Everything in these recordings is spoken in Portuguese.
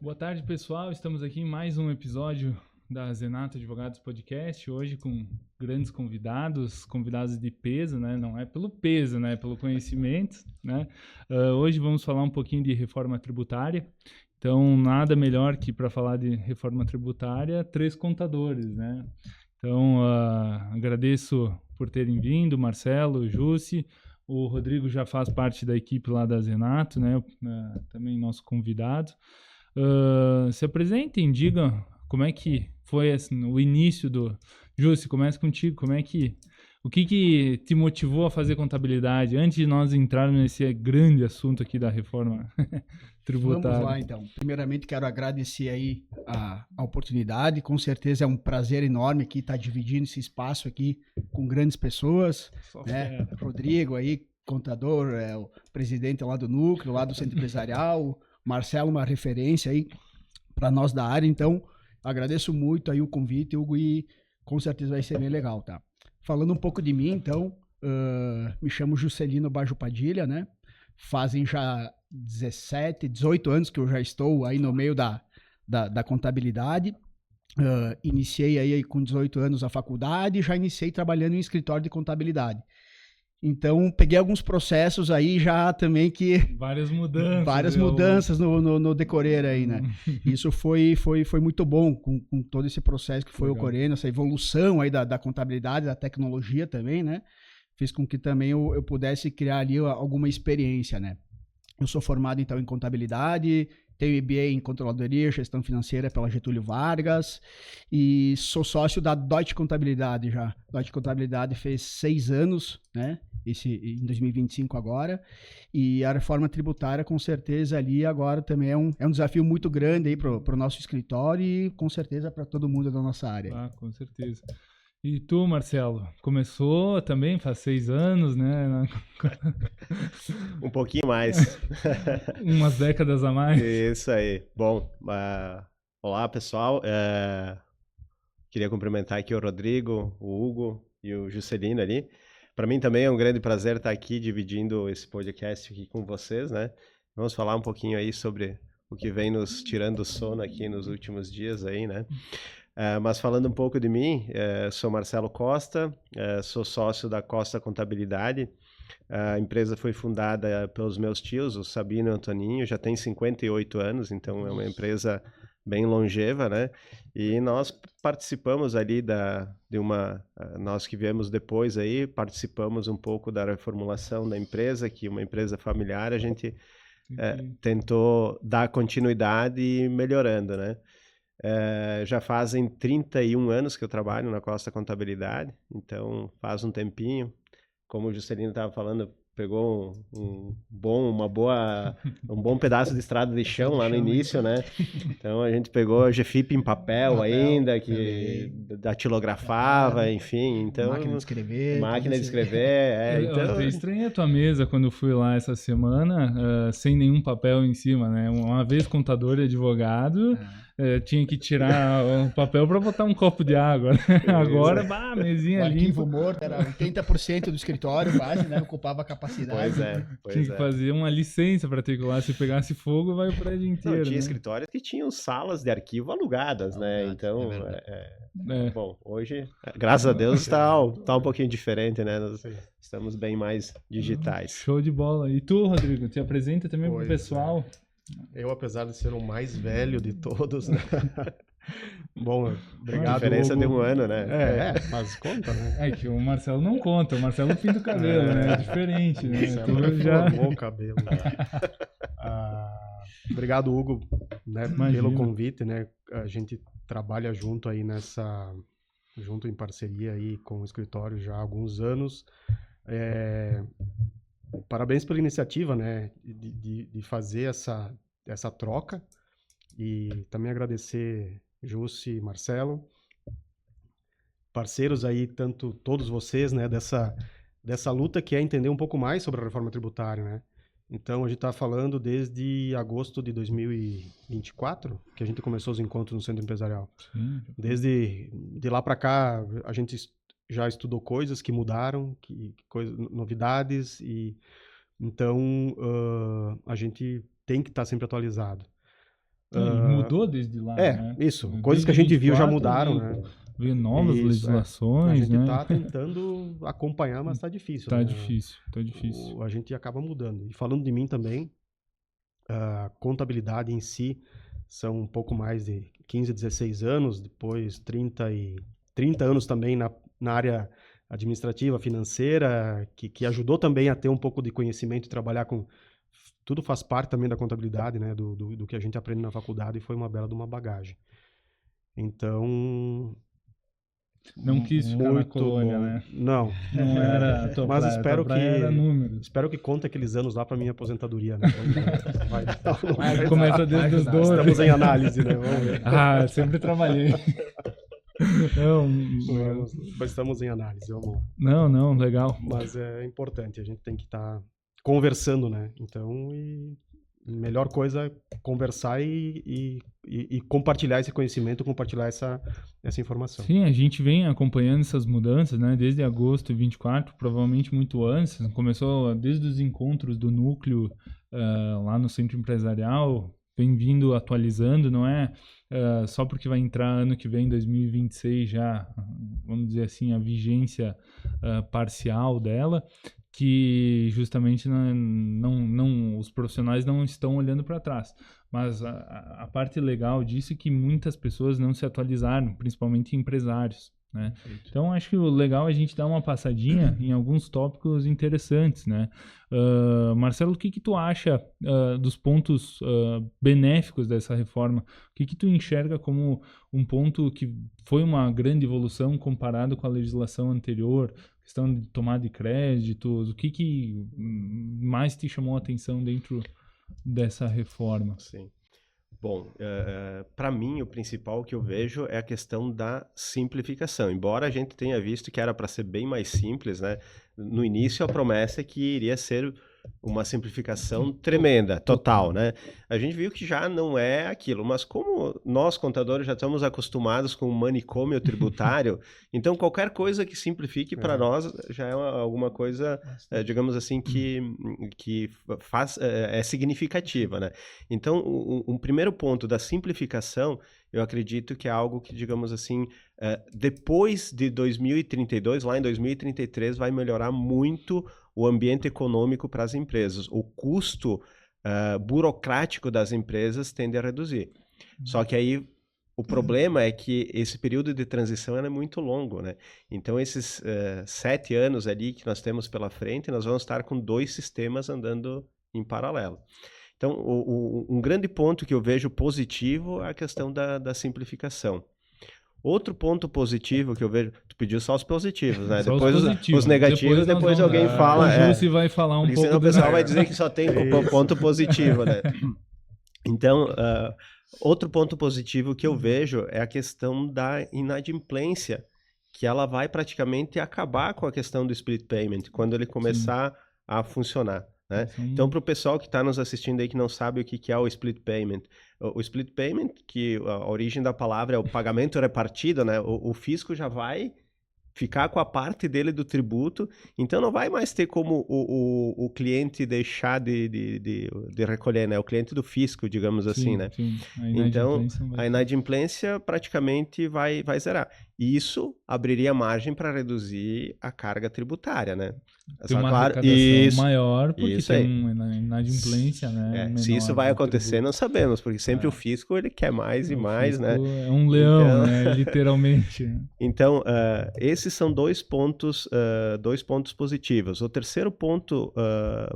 Boa tarde, pessoal. Estamos aqui em mais um episódio da Zenato Advogados Podcast, hoje com grandes convidados de peso, né? Não é pelo peso, né? É pelo conhecimento, né? Hoje vamos falar um pouquinho de reforma tributária. Então, nada melhor que para falar de reforma tributária, 3 contadores, né? Então, agradeço por terem vindo, Marcelo, Jussi. O Rodrigo já faz parte da equipe lá da Zenato, né? Também nosso convidado. Se apresentem, digam como é que foi assim, o início do... Jussi, começa contigo. O que te motivou a fazer contabilidade antes de nós entrarmos nesse grande assunto aqui da reforma tributária? Vamos lá, então. Primeiramente, quero agradecer aí a oportunidade. Com certeza é um prazer enorme aqui estar dividindo esse espaço aqui com grandes pessoas, né? Rodrigo aí, contador, o presidente lá do núcleo, lá do Centro Empresarial, Marcelo, uma referência aí para nós da área. Então, agradeço muito aí o convite, Hugo, e com certeza vai ser bem legal, tá? Falando um pouco de mim, então, me chamo Juscelino Bajo Padilha, né? Fazem já 17, 18 anos que eu já estou aí no meio da contabilidade. Iniciei aí com 18 anos a faculdade e já iniciei trabalhando em escritório de contabilidade. Então, peguei alguns processos aí já também que... Várias mudanças. Várias mudanças no decorrer aí, né? Isso foi muito bom com todo esse processo que foi ocorrendo, essa evolução aí da contabilidade, da tecnologia também, né? Fez com que também eu pudesse criar ali alguma experiência, né? Eu sou formado, então, em contabilidade, tenho MBA em controladoria, gestão financeira pela Getúlio Vargas e sou sócio da Deutsche Contabilidade já. Deutsche Contabilidade fez 6 anos, né? Em 2025 agora, e a reforma tributária com certeza ali agora também é um desafio muito grande aí pro nosso escritório e com certeza para todo mundo da nossa área. Ah, com certeza. E tu, Marcelo, começou também faz 6 anos, né? Um pouquinho mais. Umas décadas a mais. Isso aí. Bom, olá pessoal, queria cumprimentar aqui o Rodrigo, o Hugo e o Juscelino ali. Para mim também é um grande prazer estar aqui dividindo esse podcast aqui com vocês, né? Vamos falar um pouquinho aí sobre o que vem nos tirando o sono aqui nos últimos dias aí, né? Mas falando um pouco de mim, sou Marcelo Costa, sou sócio da Costa Contabilidade. A empresa foi fundada pelos meus tios, o Sabino e o Antoninho, já tem 58 anos, então é uma empresa bem longeva, né? E nós participamos ali nós que viemos depois aí, participamos um pouco da reformulação da empresa, que uma empresa familiar, a gente tentou dar continuidade e melhorando, né? Já fazem 31 anos que eu trabalho na Costa Contabilidade, então faz um tempinho. Como o Juscelino estava falando, pegou um bom pedaço de estrada de chão lá no início, né? Então a gente pegou a GFIP em papel ainda, que datilografava, enfim. Então, máquina de escrever. Eu até estranhei a tua mesa quando eu fui lá essa semana, sem nenhum papel em cima, né? Uma vez contador e advogado... tinha que tirar o papel para botar um copo de água. Agora, mesinha limpa. O arquivo morto era 80% do escritório, quase, né? Ocupava a capacidade. Pois é. Tinha que fazer uma licença para ter que lá. Se pegasse fogo, vai o prédio inteiro. Não, tinha né? escritórios que tinham salas de arquivo alugadas, né? Então, bom, hoje, graças a Deus, está um pouquinho diferente, né? Nós estamos bem mais digitais. Show de bola. E tu, Rodrigo, te apresenta também para o pessoal. Eu, apesar de ser o mais velho de todos, né? Bom, obrigado. A diferença de um ano, né? Mas conta, né? É que o Marcelo não conta, o Marcelo pinta o cabelo, né? É diferente, né? Marcelo reformou o cabelo. Obrigado, Hugo, né, pelo convite, né? A gente trabalha junto aí junto em parceria aí com o escritório já há alguns anos. Parabéns pela iniciativa, né, de fazer essa troca, e também agradecer Jussi e Marcelo, parceiros aí, todos vocês, né, dessa luta que é entender um pouco mais sobre a reforma tributária, né. Então a gente está falando desde agosto de 2024 que a gente começou os encontros no Centro Empresarial. Desde de lá para cá a gente já estudou coisas que mudaram, novidades, e então a gente tem que estar sempre atualizado. Mudou desde lá, né? Isso. Desde Coisas que a gente viu já 24, mudaram, né? Veio novas Isso, legislações, A gente né? tá tentando acompanhar, mas tá difícil. Tá né? difícil, tá difícil. A gente acaba mudando. E falando de mim também, a contabilidade em si são um pouco mais de 15, 16 anos, depois 30 anos também na área administrativa, financeira, que ajudou também a ter um pouco de conhecimento e trabalhar com... Tudo faz parte também da contabilidade, né? Do que a gente aprende na faculdade, e foi uma bela de uma bagagem. Então... Não quis ficar na colônia, bom. né? Não. Não era a tua Mas praia, espero a tua praia era números. Espero que conte aqueles anos lá para minha aposentadoria, né? Começa desde os 12. Estamos em análise, né? Vamos ver. Sempre trabalhei. Mas estamos em análise, vamos lá. Não, legal. Mas é importante, a gente tem que estar conversando, né? Então, melhor coisa é conversar e compartilhar esse conhecimento, compartilhar essa informação. Sim, a gente vem acompanhando essas mudanças, né? Desde agosto de 24, provavelmente muito antes. Começou desde os encontros do núcleo lá no Centro Empresarial, vem vindo atualizando, não é só porque vai entrar ano que vem, 2026, já, vamos dizer assim, a vigência parcial dela, que justamente os profissionais não estão olhando para trás. Mas a parte legal disso é que muitas pessoas não se atualizaram, principalmente empresários, né? Então, acho que o legal é a gente dar uma passadinha em alguns tópicos interessantes, né? Marcelo, o que tu acha dos pontos benéficos dessa reforma? O que tu enxerga como um ponto que foi uma grande evolução comparado com a legislação anterior? Questão de tomada de créditos, o que mais te chamou a atenção dentro dessa reforma? Sim. Bom, para mim o principal que eu vejo é a questão da simplificação. Embora a gente tenha visto que era para ser bem mais simples, né? No início a promessa é que iria ser uma simplificação tremenda, total, né? A gente viu que já não é aquilo, mas como nós contadores já estamos acostumados com o manicômio tributário, então qualquer coisa que simplifique para nós já é alguma coisa, digamos assim, que é significativa, né? Então, um primeiro ponto da simplificação, eu acredito que é algo que, digamos assim, depois de 2032, lá em 2033, vai melhorar muito o ambiente econômico para as empresas. O custo burocrático das empresas tende a reduzir. Só que aí o problema é que esse período de transição é muito longo, né? Então, esses 7 anos ali que nós temos pela frente, nós vamos estar com 2 sistemas andando em paralelo. Então, um grande ponto que eu vejo positivo é a questão da simplificação. Outro ponto positivo que eu vejo... Tu pediu só os positivos, né? Só depois os negativos, depois alguém fala... O Jussi vai falar um pouco... Senão o pessoal vai dizer que só tem ponto positivo, né? Então, outro ponto positivo que eu vejo é a questão da inadimplência, que ela vai praticamente acabar com a questão do split payment, quando ele começar a funcionar. Né? Então, para o pessoal que está nos assistindo aí que não sabe o que é o split payment, o split payment, que a origem da palavra é o pagamento repartido, né? O fisco já vai ficar com a parte dele do tributo, então não vai mais ter como o cliente deixar de recolher, né? O cliente do fisco, digamos assim, né? Sim. Então, a inadimplência praticamente vai zerar. E isso abriria margem para reduzir a carga tributária, né? Tem uma arrecadação maior, porque tem uma inadimplência, né? Se isso vai acontecer, não sabemos, porque sempre o fisco ele quer mais e mais, né? É um leão, né? Literalmente. Então, esses são 2 pontos positivos. O terceiro ponto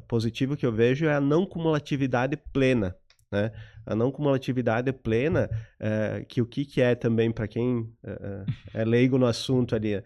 positivo que eu vejo é a não cumulatividade plena, né? A não cumulatividade plena, que o que é também para quem é leigo no assunto ali,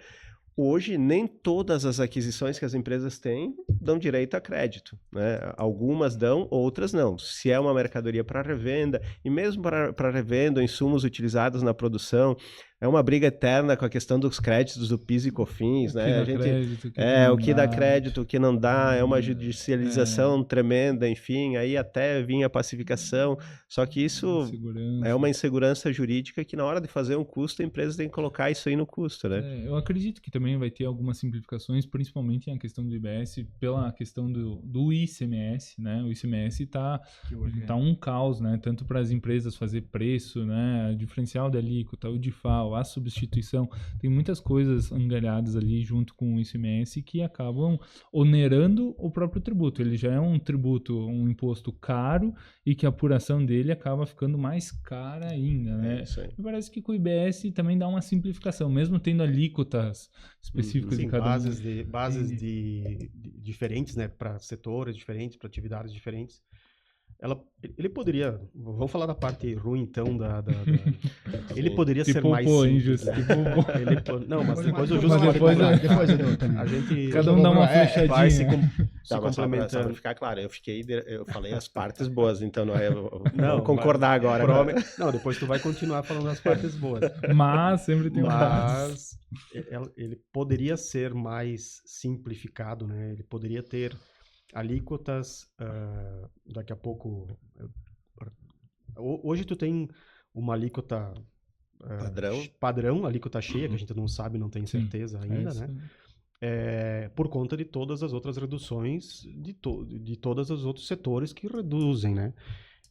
hoje nem todas as aquisições que as empresas têm dão direito a crédito, né? Algumas dão, outras não. Se é uma mercadoria para revenda, e mesmo para revenda, insumos utilizados na produção, é uma briga eterna com a questão dos créditos do PIS e COFINS, né? A gente, crédito, o que dá crédito, o que não dá, é uma judicialização tremenda, enfim, aí até vinha a pacificação, só que isso é uma insegurança jurídica que na hora de fazer um custo, a empresa tem que colocar isso aí no custo, né? Eu acredito que também vai ter algumas simplificações, principalmente na questão do IBS, pela questão do ICMS, né? O ICMS tá um caos, né? Tanto para as empresas fazer preço, né? O diferencial da alíquota, o DIFAL, a substituição, tem muitas coisas engalhadas ali junto com o ICMS que acabam onerando o próprio tributo. Ele já é um tributo, um imposto caro e que a apuração dele acaba ficando mais cara ainda, né? Me parece que com o IBS também dá uma simplificação, mesmo tendo alíquotas específicas de cada bases diferentes, né, para setores diferentes, para atividades diferentes. Ele poderia, vamos falar da parte ruim então ele poderia ser mais simples, né? Não, mas depois o Justo depois eu também. A gente cada um dá uma flechadinha. Vai se complementando. Só pra ficar claro, eu falei as partes boas, então não é não concordar agora. Não, depois tu vai continuar falando as partes boas. Mas sempre tem ele poderia ser mais simplificado, né? Ele poderia ter alíquotas, daqui a pouco... Hoje tu tem uma alíquota padrão, alíquota cheia, que a gente não sabe, não tem certeza ainda, né? Por conta de todas as outras reduções de todos os outros setores que reduzem, né?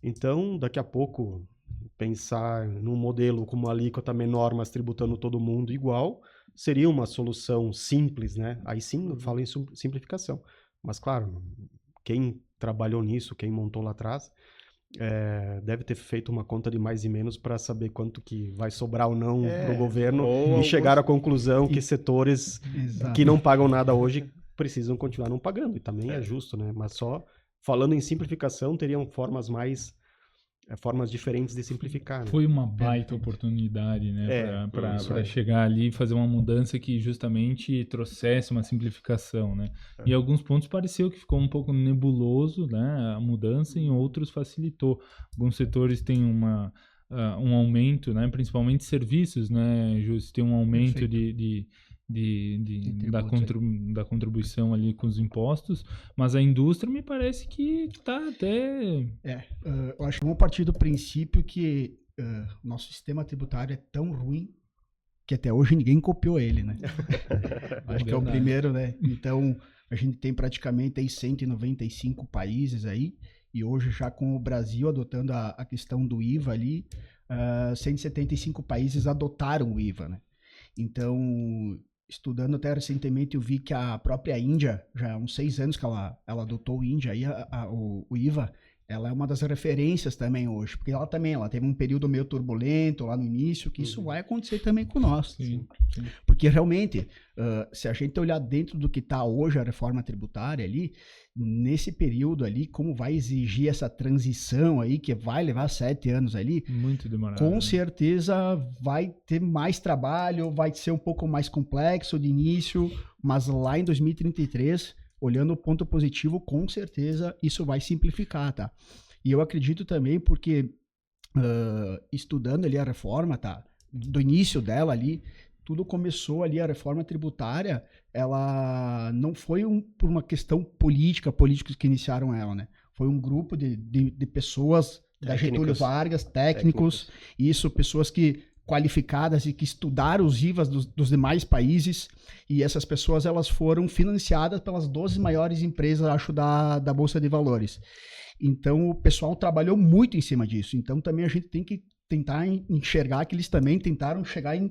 Então, daqui a pouco, pensar num modelo com uma alíquota menor, mas tributando todo mundo igual, seria uma solução simples, né? Aí sim, eu falo em simplificação. Mas, claro, quem trabalhou nisso, quem montou lá atrás, deve ter feito uma conta de mais e menos para saber quanto que vai sobrar ou não para o governo e chegar à conclusão que setores que não pagam nada hoje precisam continuar não pagando. E também é justo, né? Mas só falando em simplificação, teriam formas diferentes de simplificar. Né? Foi uma baita oportunidade, né, para chegar ali e fazer uma mudança que justamente trouxesse uma simplificação, né? Em alguns pontos pareceu que ficou um pouco nebuloso, né, a mudança, em outros facilitou. Alguns setores têm um aumento, né, principalmente serviços, né, Júlio, tem um aumento da contribuição ali com os impostos, mas a indústria me parece que está até... eu acho que vamos partir do princípio que o nosso sistema tributário é tão ruim que até hoje ninguém copiou ele, né? Acho que é o primeiro, né? Então, a gente tem praticamente aí 195 países aí, e hoje já com o Brasil adotando a questão do IVA ali, 175 países adotaram o IVA, né? Então, estudando até recentemente, eu vi que a própria Índia, já há uns 6 anos que ela adotou o Índia, aí o IVA, ela é uma das referências também hoje, porque ela teve um período meio turbulento lá no início, que isso vai acontecer também com nós. Sim. Porque realmente, se a gente olhar dentro do que está hoje a reforma tributária ali, nesse período ali, como vai exigir essa transição aí, que vai levar 7 anos ali, muito demorado, com certeza vai ter mais trabalho, vai ser um pouco mais complexo de início, mas lá em 2033... olhando o ponto positivo, com certeza isso vai simplificar, tá? E eu acredito também porque estudando ali a reforma, tá? Do início dela ali, tudo começou ali, a reforma tributária, ela não foi por uma questão políticos que iniciaram ela, né? Foi um grupo de pessoas da Getúlio Vargas, técnicos, isso, pessoas qualificadas e que estudaram os IVAs dos demais países, e essas pessoas elas foram financiadas pelas 12 maiores empresas, acho, da Bolsa de Valores. Então o pessoal trabalhou muito em cima disso. Então também a gente tem que tentar enxergar que eles também tentaram chegar em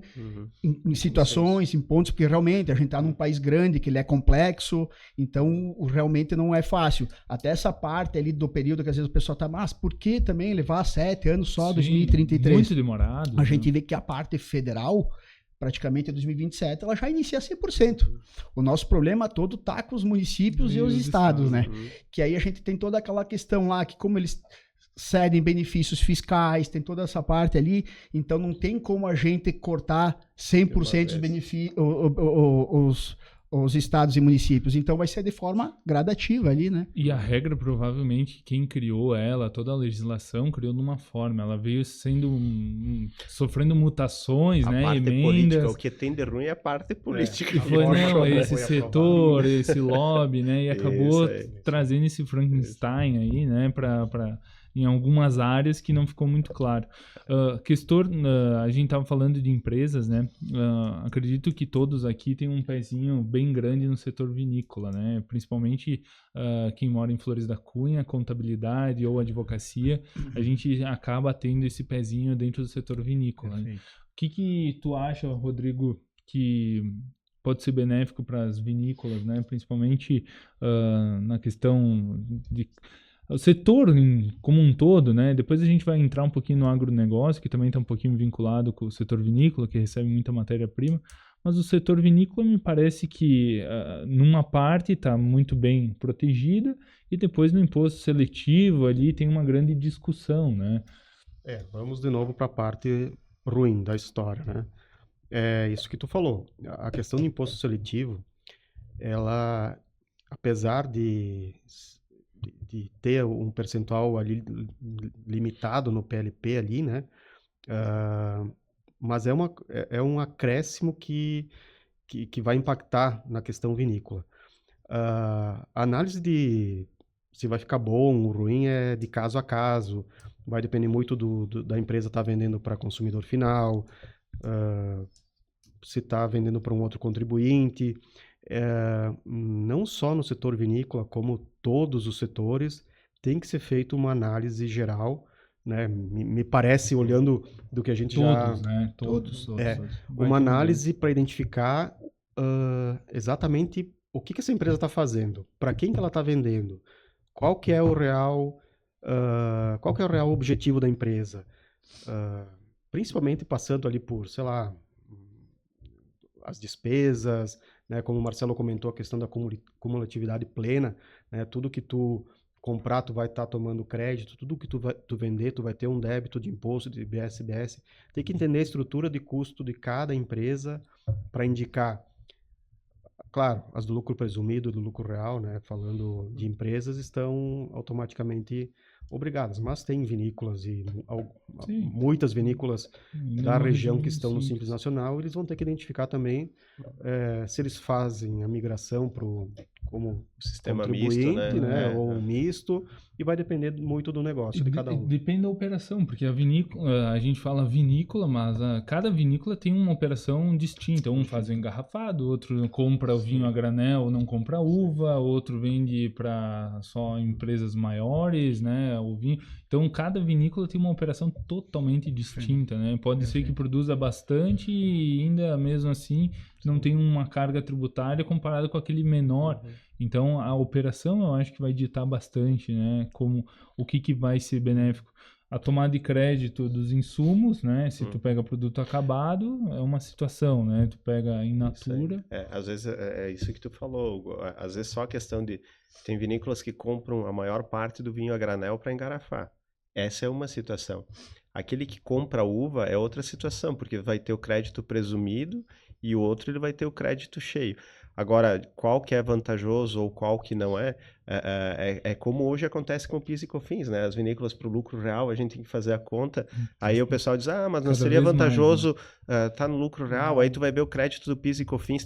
situações, em pontos, porque realmente a gente está num país grande, que ele é complexo, então realmente não é fácil. Até essa parte ali do período que às vezes o pessoal está, mas por que também levar 7 anos só, sim, 2033? Muito demorado. A gente vê que a parte federal, praticamente em 2027, ela já inicia 100%. O nosso problema todo está com os municípios e os estados, né? Que aí a gente tem toda aquela questão lá, que como eles cedem benefícios fiscais, tem toda essa parte ali, então não tem como a gente cortar 100% os benefícios, os estados e municípios. Então vai ser de forma gradativa ali, né? E a regra, provavelmente, quem criou ela, toda a legislação, criou de uma forma. Ela veio sendo sofrendo mutações, né? Parte Emendas. política, o que tem de ruim é a parte política. E foi, não, esse foi setor, aprovado. esse lobby, né? E acabou Isso aí. trazendo esse Frankenstein aí, né? Em algumas áreas que não ficou muito claro. A gente estava falando de empresas, né? Acredito que todos aqui têm um pezinho bem grande no setor vinícola, né? Principalmente quem mora em Flores da Cunha, contabilidade ou advocacia, a gente acaba tendo esse pezinho dentro do setor vinícola. Né? O que tu acha, Rodrigo, que pode ser benéfico para as vinícolas, né? Principalmente na questão de o setor como um todo, né? Depois a gente vai entrar um pouquinho no agronegócio, que também está um pouquinho vinculado com o setor vinícola, que recebe muita matéria-prima. Mas o setor vinícola me parece que numa parte está muito bem protegida e depois no imposto seletivo ali tem uma grande discussão, né? Vamos de novo para a parte ruim da história, né? É isso que tu falou. A questão do imposto seletivo, ela, apesar de ter um percentual ali limitado no PLP ali, né? Mas é um acréscimo que vai impactar na questão vinícola. A análise de se vai ficar bom ou ruim é de caso a caso, vai depender muito da empresa estar vendendo para consumidor final, se está vendendo para um outro contribuinte. Não só no setor vinícola, como todos os setores, tem que ser feita uma análise geral, né? Me parece, olhando do que a gente Todos, já... né? Todos. Uma análise para identificar exatamente o que essa empresa está fazendo, para quem que ela está vendendo, qual que é o real objetivo da empresa, principalmente passando ali por, sei lá, as despesas, né, como o Marcelo comentou, a questão da cumulatividade plena, né, tudo que tu comprar, tu vai estar tomando crédito, tudo que tu vender, tu vai ter um débito de imposto, de IBS, CBS. Tem que entender a estrutura de custo de cada empresa para indicar, claro, as do lucro presumido, do lucro real, né, falando de empresas, estão automaticamente obrigadas, mas tem vinícolas e muitas vinícolas da região que estão no Simples Nacional, eles vão ter que identificar também se eles fazem a migração como sistema contribuinte, misto, né? Ou misto, e vai depender muito do negócio de cada um. Depende da operação, porque a vinícola, a gente fala vinícola, mas cada vinícola tem uma operação distinta. Um faz o engarrafado, outro compra o vinho a granel, não compra uva, outro vende para só empresas maiores, né? O vinho. Então, cada vinícola tem uma operação totalmente distinta, né? Pode ser que produza bastante e ainda mesmo assim não tem uma carga tributária comparado com aquele menor. Então, a operação eu acho que vai ditar bastante, né? Como o que vai ser benéfico. A tomada de crédito dos insumos, né? Se tu pega produto acabado, é uma situação, né? Tu pega in natura. Às vezes é isso que tu falou, Hugo. Às vezes só a questão de... Tem vinícolas que compram a maior parte do vinho a granel para engarrafar. Essa é uma situação. Aquele que compra uva é outra situação, porque vai ter o crédito presumido e o outro ele vai ter o crédito cheio. Agora, qual que é vantajoso ou qual que não é como hoje acontece com o PIS e COFINS, né? As vinícolas para o lucro real, a gente tem que fazer a conta. Aí o pessoal diz, mas não seria vantajoso tá no lucro real? Aí tu vai ver o crédito do PIS e COFINS.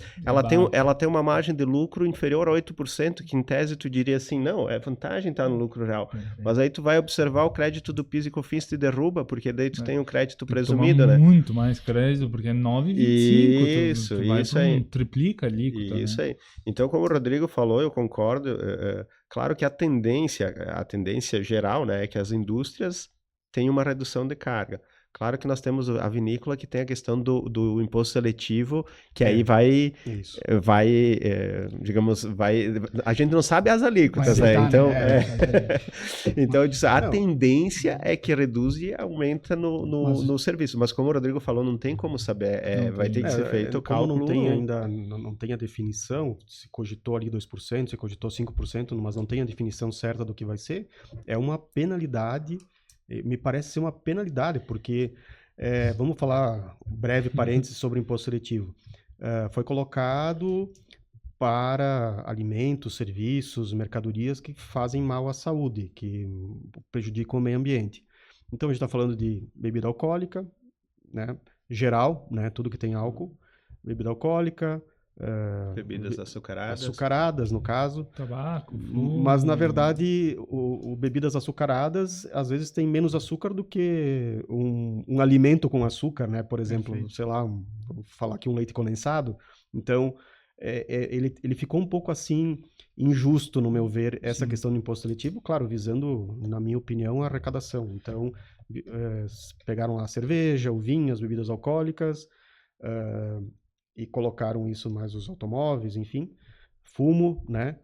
Ela tem uma margem de lucro inferior a 8%, que em tese tu diria assim, não, é vantagem estar no lucro real. Mas aí tu vai observar o crédito do PIS e COFINS te derruba, porque daí tu tem um crédito presumido, né? Muito mais crédito, porque é 9,25. Isso aí. Triplica a alíquota. Isso aí. Então, como o Rodrigo falou, eu concordo. Claro que a tendência geral, né, é que as indústrias tenham uma redução de carga. Claro que nós temos a vinícola que tem a questão do imposto seletivo, que aí a gente não sabe as alíquotas, né? Então, então a tendência é que reduz e aumenta no serviço. Mas como o Rodrigo falou, não tem como saber, vai ter que ser feito o cálculo. Não tem a definição, se cogitou ali 2%, se cogitou 5%, mas não tem a definição certa do que vai ser, é uma penalidade. Me parece ser uma penalidade, porque, vamos falar breve parênteses sobre o imposto seletivo. Foi colocado para alimentos, serviços, mercadorias que fazem mal à saúde, que prejudicam o meio ambiente. Então, a gente está falando de bebida alcoólica, né, geral, né, tudo que tem álcool, bebida alcoólica, Bebidas açucaradas. açucaradas, no caso. Tabaco, fumo. Mas, na verdade, o bebidas açucaradas, às vezes, tem menos açúcar do que um alimento com açúcar, né? Por exemplo, Perfeito. sei lá, vou falar aqui um leite condensado. Então, ele ficou um pouco, assim, injusto, no meu ver, essa Sim. questão do imposto seletivo, claro, visando, na minha opinião, a arrecadação. Então, pegaram lá a cerveja, o vinho, as bebidas alcoólicas, e colocaram isso mais os automóveis, enfim, fumo, né?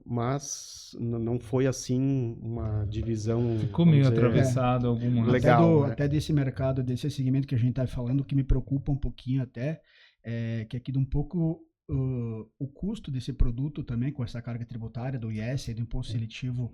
Mas não foi assim uma divisão. Ficou vamos meio dizer, atravessado alguma. Legal, né? Até desse mercado, desse segmento que a gente está falando, o que me preocupa um pouquinho até é que aqui de um pouco o custo desse produto também, com essa carga tributária do IS e do imposto seletivo,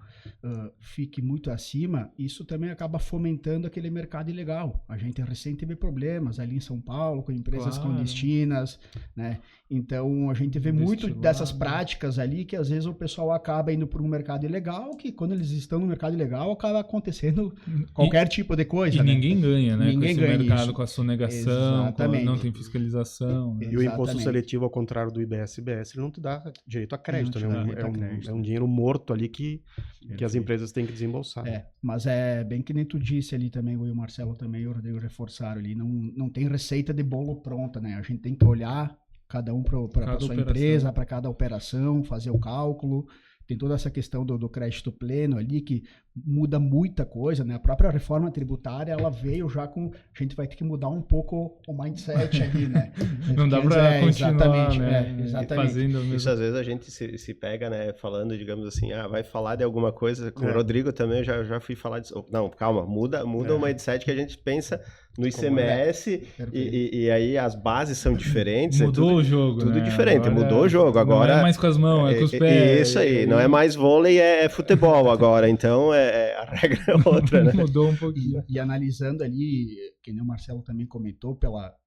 fique muito acima, isso também acaba fomentando aquele mercado ilegal. A gente recém teve problemas ali em São Paulo com empresas Claro. clandestinas, né? Então a gente vê muito Destilado. dessas práticas ali que às vezes o pessoal acaba indo para um mercado ilegal, que quando eles estão no mercado ilegal acaba acontecendo qualquer tipo de coisa, E né? ninguém ganha, né? Ninguém com esse ganha mercado, isso. com a sonegação, Exatamente. não tem fiscalização. Né? E o imposto Exatamente. seletivo, ao contrário do IBS e IBS, ele não te dá direito a crédito, Não né? te dá direito a crédito. É um dinheiro morto ali que as Perfeito. empresas têm que desembolsar. Mas é bem que nem tu disse ali também, o Marcelo também e o Rodrigo reforçaram ali, não tem receita de bolo pronta, né? A gente tem que olhar cada um para Cada sua operação. empresa, para cada operação, fazer o cálculo. Tem toda essa questão do crédito pleno ali, que muda muita coisa, né? A própria reforma tributária, ela veio já com... A gente vai ter que mudar um pouco o mindset ali, né? Não dá Porque para continuar, exatamente, né? exatamente. Fazendo a Isso mesma... às vezes a gente se pega, né, falando, digamos assim, vai falar de alguma coisa, com É. o Rodrigo também, eu já fui falar disso. Não, calma, muda o mindset que a gente pensa no ICMS Perfeito. e aí as bases são diferentes. Mudou o jogo, tudo né? diferente, Agora mudou o jogo. Agora, não é mais com as mãos, é com os pés. Isso aí, não é mais vôlei, é futebol agora, então a regra é outra, né? Mudou um pouquinho. E analisando ali, que nem o Marcelo também comentou,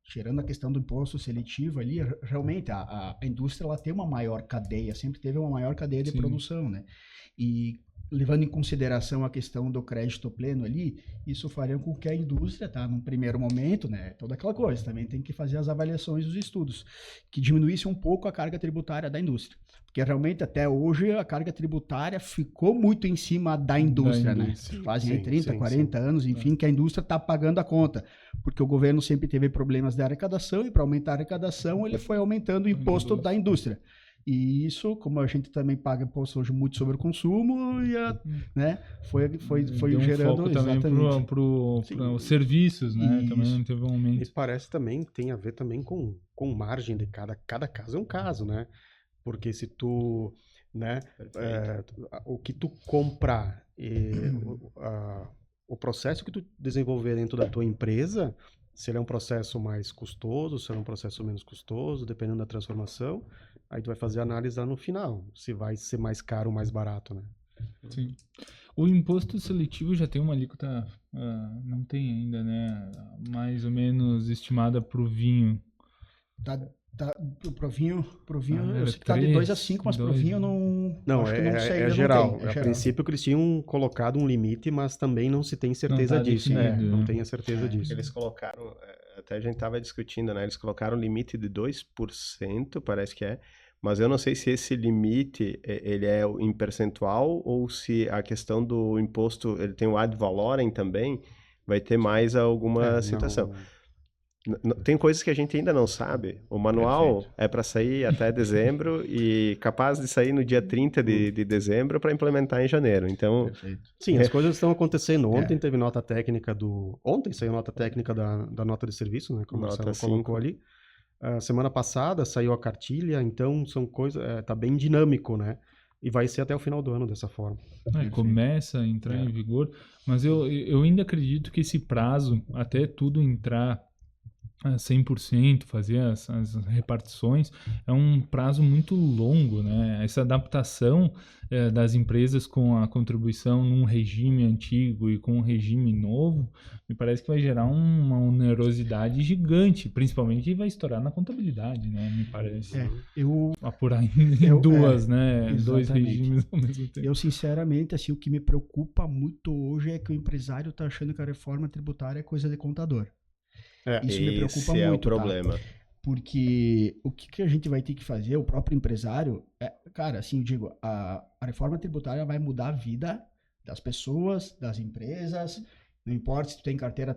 tirando a questão do imposto seletivo ali, realmente a indústria ela tem uma maior cadeia, sempre teve uma maior cadeia de Sim. produção, né? E levando em consideração a questão do crédito pleno ali, isso faria com que a indústria, num primeiro momento, né, toda aquela coisa, também tem que fazer as avaliações dos estudos, que diminuísse um pouco a carga tributária da indústria. Porque realmente até hoje a carga tributária ficou muito em cima da indústria, né? Fazem aí 30, 40 anos, enfim, que a indústria está pagando a conta. Porque o governo sempre teve problemas de arrecadação e para aumentar a arrecadação ele foi aumentando o imposto da indústria. E isso, como a gente também paga imposto hoje muito sobre o consumo, né, foi Deu gerando foco também para os serviços, né? Isso. Também teve um aumento. E parece também, tem a ver também com margem de cada caso é um caso, né? Porque se tu, né, o que tu comprar, o processo que tu desenvolver dentro da tua empresa, se ele é um processo mais custoso, se ele é um processo menos custoso, dependendo da transformação, aí tu vai fazer a análise lá no final, se vai ser mais caro ou mais barato, né? Sim. O imposto seletivo já tem uma alíquota, não tem ainda, né? Mais ou menos estimada para o vinho. Pro vinho eu era sei que tá de 3, 2 a 5, mas pro vinho Não, acho que não sei, é não geral. tem, A princípio que eles tinham colocado um limite, mas também não se tem certeza tá disso. definido, Não né? tem a certeza disso. Eles colocaram, até a gente estava discutindo, né? Eles colocaram um limite de 2%, parece que é, mas eu não sei se esse limite ele é em percentual ou se a questão do imposto, ele tem o ad valorem também, vai ter mais alguma situação. Tem coisas que a gente ainda não sabe. O manual é para sair até dezembro e capaz de sair no dia 30 de dezembro para implementar em janeiro. Então, sim, as coisas estão acontecendo. Ontem teve nota técnica Ontem saiu nota técnica da nota de serviço, né? Como Nota você colocou ali. Semana passada saiu a cartilha, então são coisas... tá bem dinâmico, né? E vai ser até o final do ano dessa forma. Começa a entrar em vigor, mas eu ainda acredito que esse prazo, até tudo entrar 100%, fazer as repartições, é um prazo muito longo, né? Essa adaptação das empresas com a contribuição num regime antigo e com um regime novo, me parece que vai gerar uma onerosidade gigante, principalmente vai estourar na contabilidade, né? Me parece. Apurar em duas, né? Exatamente. 2 regimes ao mesmo tempo. Eu, sinceramente, assim, o que me preocupa muito hoje é que o empresário está achando que a reforma tributária é coisa de contador. Isso me preocupa Esse é muito, o problema. tá? Porque o que a gente vai ter que fazer, o próprio empresário, cara, assim, eu digo, a reforma tributária vai mudar a vida das pessoas, das empresas, não importa se tu tem carteira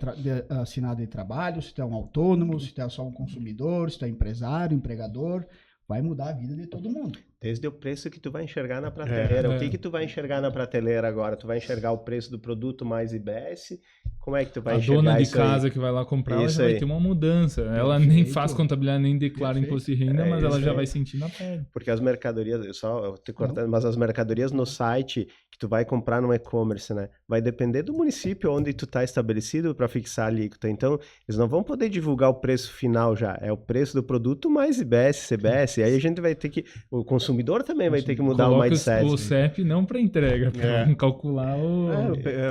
assinada de trabalho, se tu é um autônomo, se tu é só um consumidor, se tu é empresário, empregador, vai mudar a vida de todo mundo. Desde o preço que tu vai enxergar na prateleira. O que tu vai enxergar na prateleira agora? Tu vai enxergar o preço do produto mais IBS? Como é que tu vai enxergar isso? A dona de casa que vai lá comprar, ela já vai ter uma mudança. Ela nem faz contabilidade, nem declara imposto de renda, mas ela já vai sentir na pele. Porque as mercadorias, eu te cortando, mas as mercadorias no site que tu vai comprar no e-commerce, né? Vai depender do município onde tu tá estabelecido para fixar a alíquota. Então, eles não vão poder divulgar o preço final já. É o preço do produto mais IBS, CBS. E aí a gente vai ter que... O consumidor também vai ter que mudar o mindset. O CEP não para entrega, para calcular o...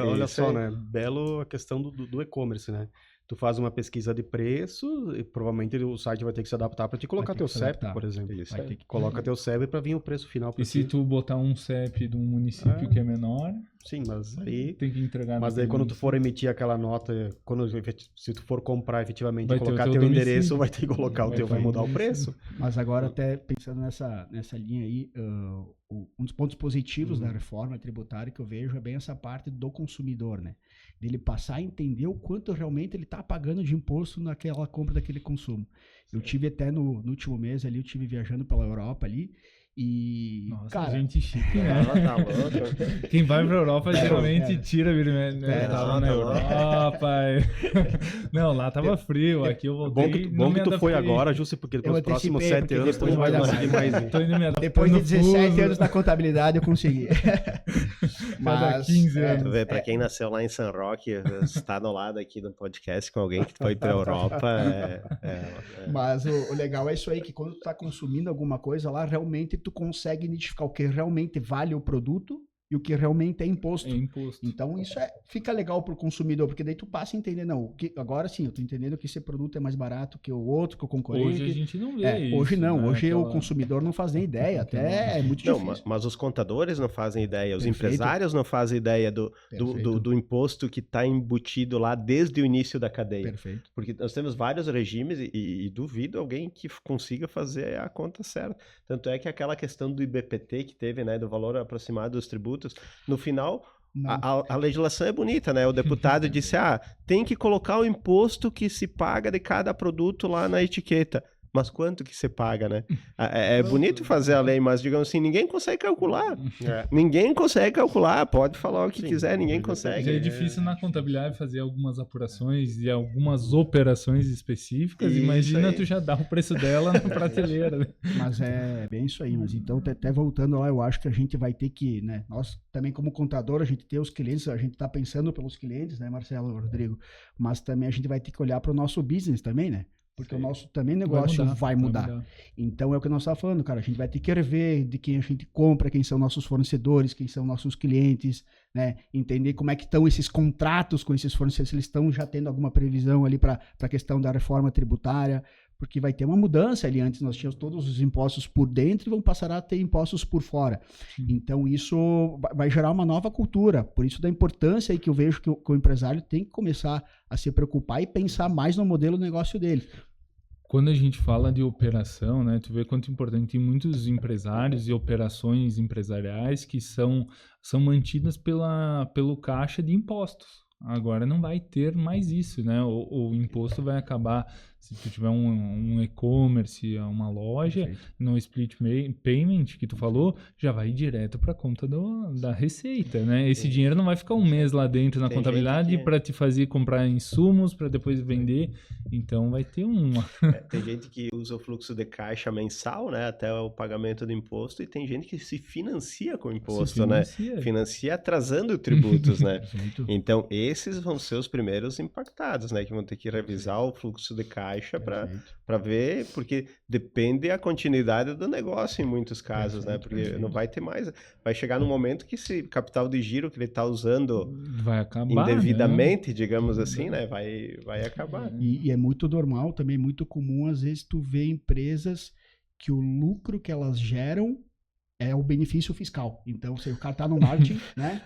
olha só, né? Belo a questão do e-commerce, né? Tu faz uma pesquisa de preço e provavelmente o site vai ter que se adaptar para te colocar teu CEP, por exemplo. Isso vai ter que colocar teu CEP para vir o preço final. E se tu botar um CEP de um município que é menor... Sim, mas aí... Tem que entregar... Mas aí quando tu for emitir aquela nota, se tu for comprar efetivamente vai e colocar teu endereço, vai ter que colocar o teu, vai mudar o preço. Mas agora até pensando nessa linha aí, um dos pontos positivos da reforma tributária que eu vejo é bem essa parte do consumidor, né? Dele passar a entender o quanto realmente ele está pagando de imposto naquela compra daquele consumo. Eu tive até no último mês ali, eu tive viajando pela Europa ali, e... Nossa, cara, gente chique, né? Tá louco. Quem vai pra Europa geralmente tira, né? Tava na Europa. Não, lá tava frio, aqui eu voltei. Bom que tu foi agora, Jussi, porque depois dos próximos 7 anos tu não vai conseguir mais ir. Depois de 17 anos na contabilidade eu consegui. Mas 15 anos. Vê, pra quem nasceu lá em San Roque, está no lado aqui do podcast com alguém que foi pra Europa. Mas o legal é isso aí, que quando tu tá consumindo alguma coisa lá, realmente tu consegue identificar o que realmente vale o produto e o que realmente é imposto. Então isso fica legal pro consumidor, porque daí tu passa a entender, não, agora sim, eu tô entendendo que esse produto é mais barato que o outro, que o concorrente. Hoje a gente não vê isso. Hoje não, né? hoje o consumidor não faz nem ideia, até é muito difícil. Mas os contadores não fazem ideia, os empresários não fazem ideia do imposto que está embutido lá desde o início da cadeia. Perfeito. Porque nós temos vários regimes e duvido alguém que consiga fazer a conta certa. Tanto é que aquela questão do IBPT que teve, né, do valor aproximado dos tributos, no final, a legislação é bonita, né? O deputado disse, tem que colocar o imposto que se paga de cada produto lá na etiqueta. Mas quanto que você paga, né? É bonito fazer a lei, mas, digamos assim, ninguém consegue calcular. Ninguém consegue calcular, pode falar o que quiser, ninguém consegue. É difícil na contabilidade fazer algumas apurações e algumas operações específicas. Isso imagina aí. Tu já dá o preço dela na prateleira. Né? Mas é bem isso aí. Mas então, até voltando lá, eu acho que a gente vai ter que, né? Nós também como contador, a gente tem os clientes, a gente tá pensando pelos clientes, né, Marcelo, Rodrigo? Mas também a gente vai ter que olhar para o nosso business também, né? Porque o nosso também negócio vai mudar. Então é o que nós estamos falando, cara. A gente vai ter que rever de quem a gente compra, quem são nossos fornecedores, quem são nossos clientes, né? Entender como é que estão esses contratos com esses fornecedores, se eles estão já tendo alguma previsão ali para a questão da reforma tributária, porque vai ter uma mudança ali. Antes nós tínhamos todos os impostos por dentro e vão passar a ter impostos por fora. Então isso vai gerar uma nova cultura. Por isso da importância aí que eu vejo que o empresário tem que começar a se preocupar e pensar mais no modelo de negócio dele. Quando a gente fala de operação, né, tu vê quanto importante, tem muitos empresários e operações empresariais que são mantidas pelo caixa de impostos. Agora não vai ter mais isso, né? O imposto vai acabar, se tu tiver um e-commerce, uma loja, no split payment que tu falou, já vai direto para a conta da receita, né? Esse dinheiro não vai ficar um mês lá dentro na contabilidade para te fazer comprar insumos para depois vender. Então vai ter tem gente que usa o fluxo de caixa mensal, né? Até o pagamento do imposto, e tem gente que se financia com o imposto, né? Financia atrasando tributos, né? Então esses vão ser os primeiros impactados, né? Que vão ter que revisar o fluxo de caixa caixa para ver, porque depende a continuidade do negócio em muitos casos, né? Porque não vai ter mais, vai chegar num momento que esse capital de giro que ele está usando vai acabar, indevidamente, digamos assim, né? Vai acabar. E é muito normal, também muito comum, às vezes tu vê empresas que o lucro que elas geram é o benefício fiscal. Então, se o cara tá no marketing, né?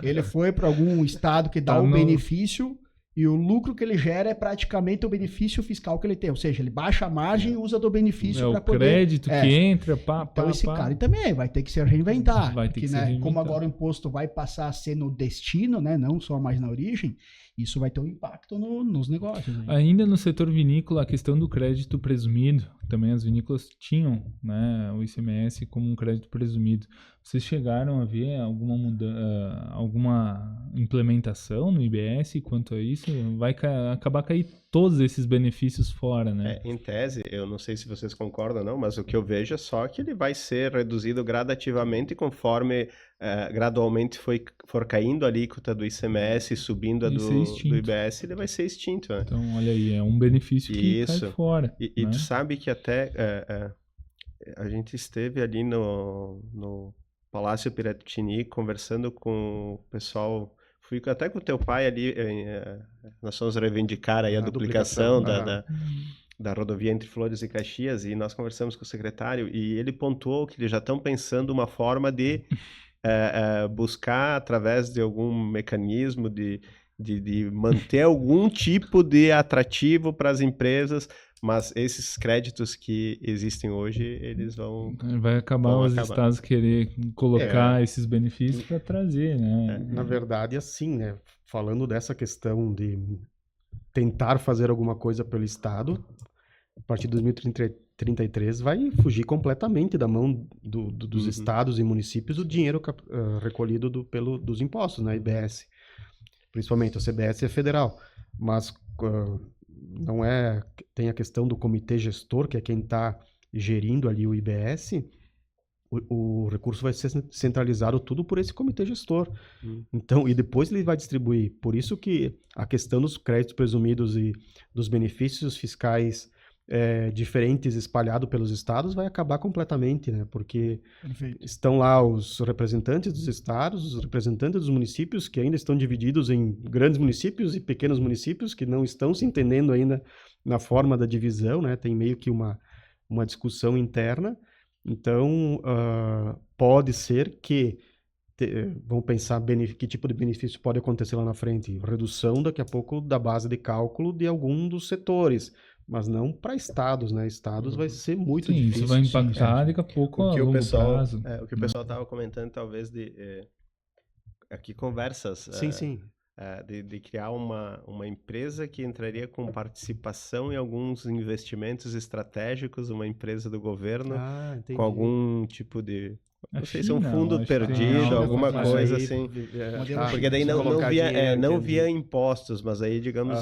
Ele foi para algum estado que dá o benefício e o lucro que ele gera é praticamente o benefício fiscal que ele tem. Ou seja, ele baixa a margem e usa do benefício para poder... É o crédito que entra, Então, esse cara também vai ter que se reinventar. Vai ter que se reinventar. Como agora o imposto vai passar a ser no destino, né? Não só mais na origem, isso vai ter um impacto nos negócios. Né? Ainda no setor vinícola, a questão do crédito presumido, também as vinícolas tinham, né, o ICMS como um crédito presumido. Vocês chegaram a ver alguma implementação no IBS quanto a isso? Vai acabar cair todos esses benefícios fora, né? Em tese, eu não sei se vocês concordam ou não, mas o que eu vejo é só que ele vai ser reduzido gradativamente conforme gradualmente for caindo a alíquota do ICMS e subindo a do IBS, ele vai ser extinto. Né? Então, olha aí, é um benefício que cai fora. E tu sabe que até a gente esteve ali no Palácio Piratini conversando com o pessoal, fui até com o teu pai ali, nós fomos reivindicar aí a duplicação da rodovia entre Flores e Caxias, e nós conversamos com o secretário e ele pontuou que eles já estão pensando uma forma de buscar através de algum mecanismo de manter algum tipo de atrativo para as empresas, mas esses créditos que existem hoje, eles vai acabar os estados querer colocar esses benefícios para trazer, né? Na verdade, assim, né? Falando dessa questão de tentar fazer alguma coisa pelo estado, a partir de 2033 vai fugir completamente da mão dos estados e municípios o dinheiro recolhido dos impostos, né? IBS. Principalmente, o CBS é federal, mas não tem a questão do comitê gestor, que é quem está gerindo ali o IBS, o recurso vai ser centralizado tudo por esse comitê gestor. Então, e depois ele vai distribuir. Por isso que a questão dos créditos presumidos e dos benefícios fiscais diferentes espalhados pelos estados vai acabar completamente, né? Porque estão lá os representantes dos estados, os representantes dos municípios, que ainda estão divididos em grandes municípios e pequenos municípios, que não estão se entendendo ainda na forma da divisão, né? Tem meio que uma discussão interna. Então, pode ser que vamos pensar que tipo de benefício pode acontecer lá na frente. Redução, daqui a pouco, da base de cálculo de algum dos setores. Mas não para estados, né? Estados vai ser muito difícil. Isso vai impactar daqui a pouco a longo prazo. O que o pessoal estava comentando, talvez, aqui conversas. Sim. De criar uma empresa que entraria com participação em alguns investimentos estratégicos, uma empresa do governo, com algum tipo de... Não sei se é um fundo perdido, alguma coisa assim. Porque daí não via impostos, mas aí, digamos,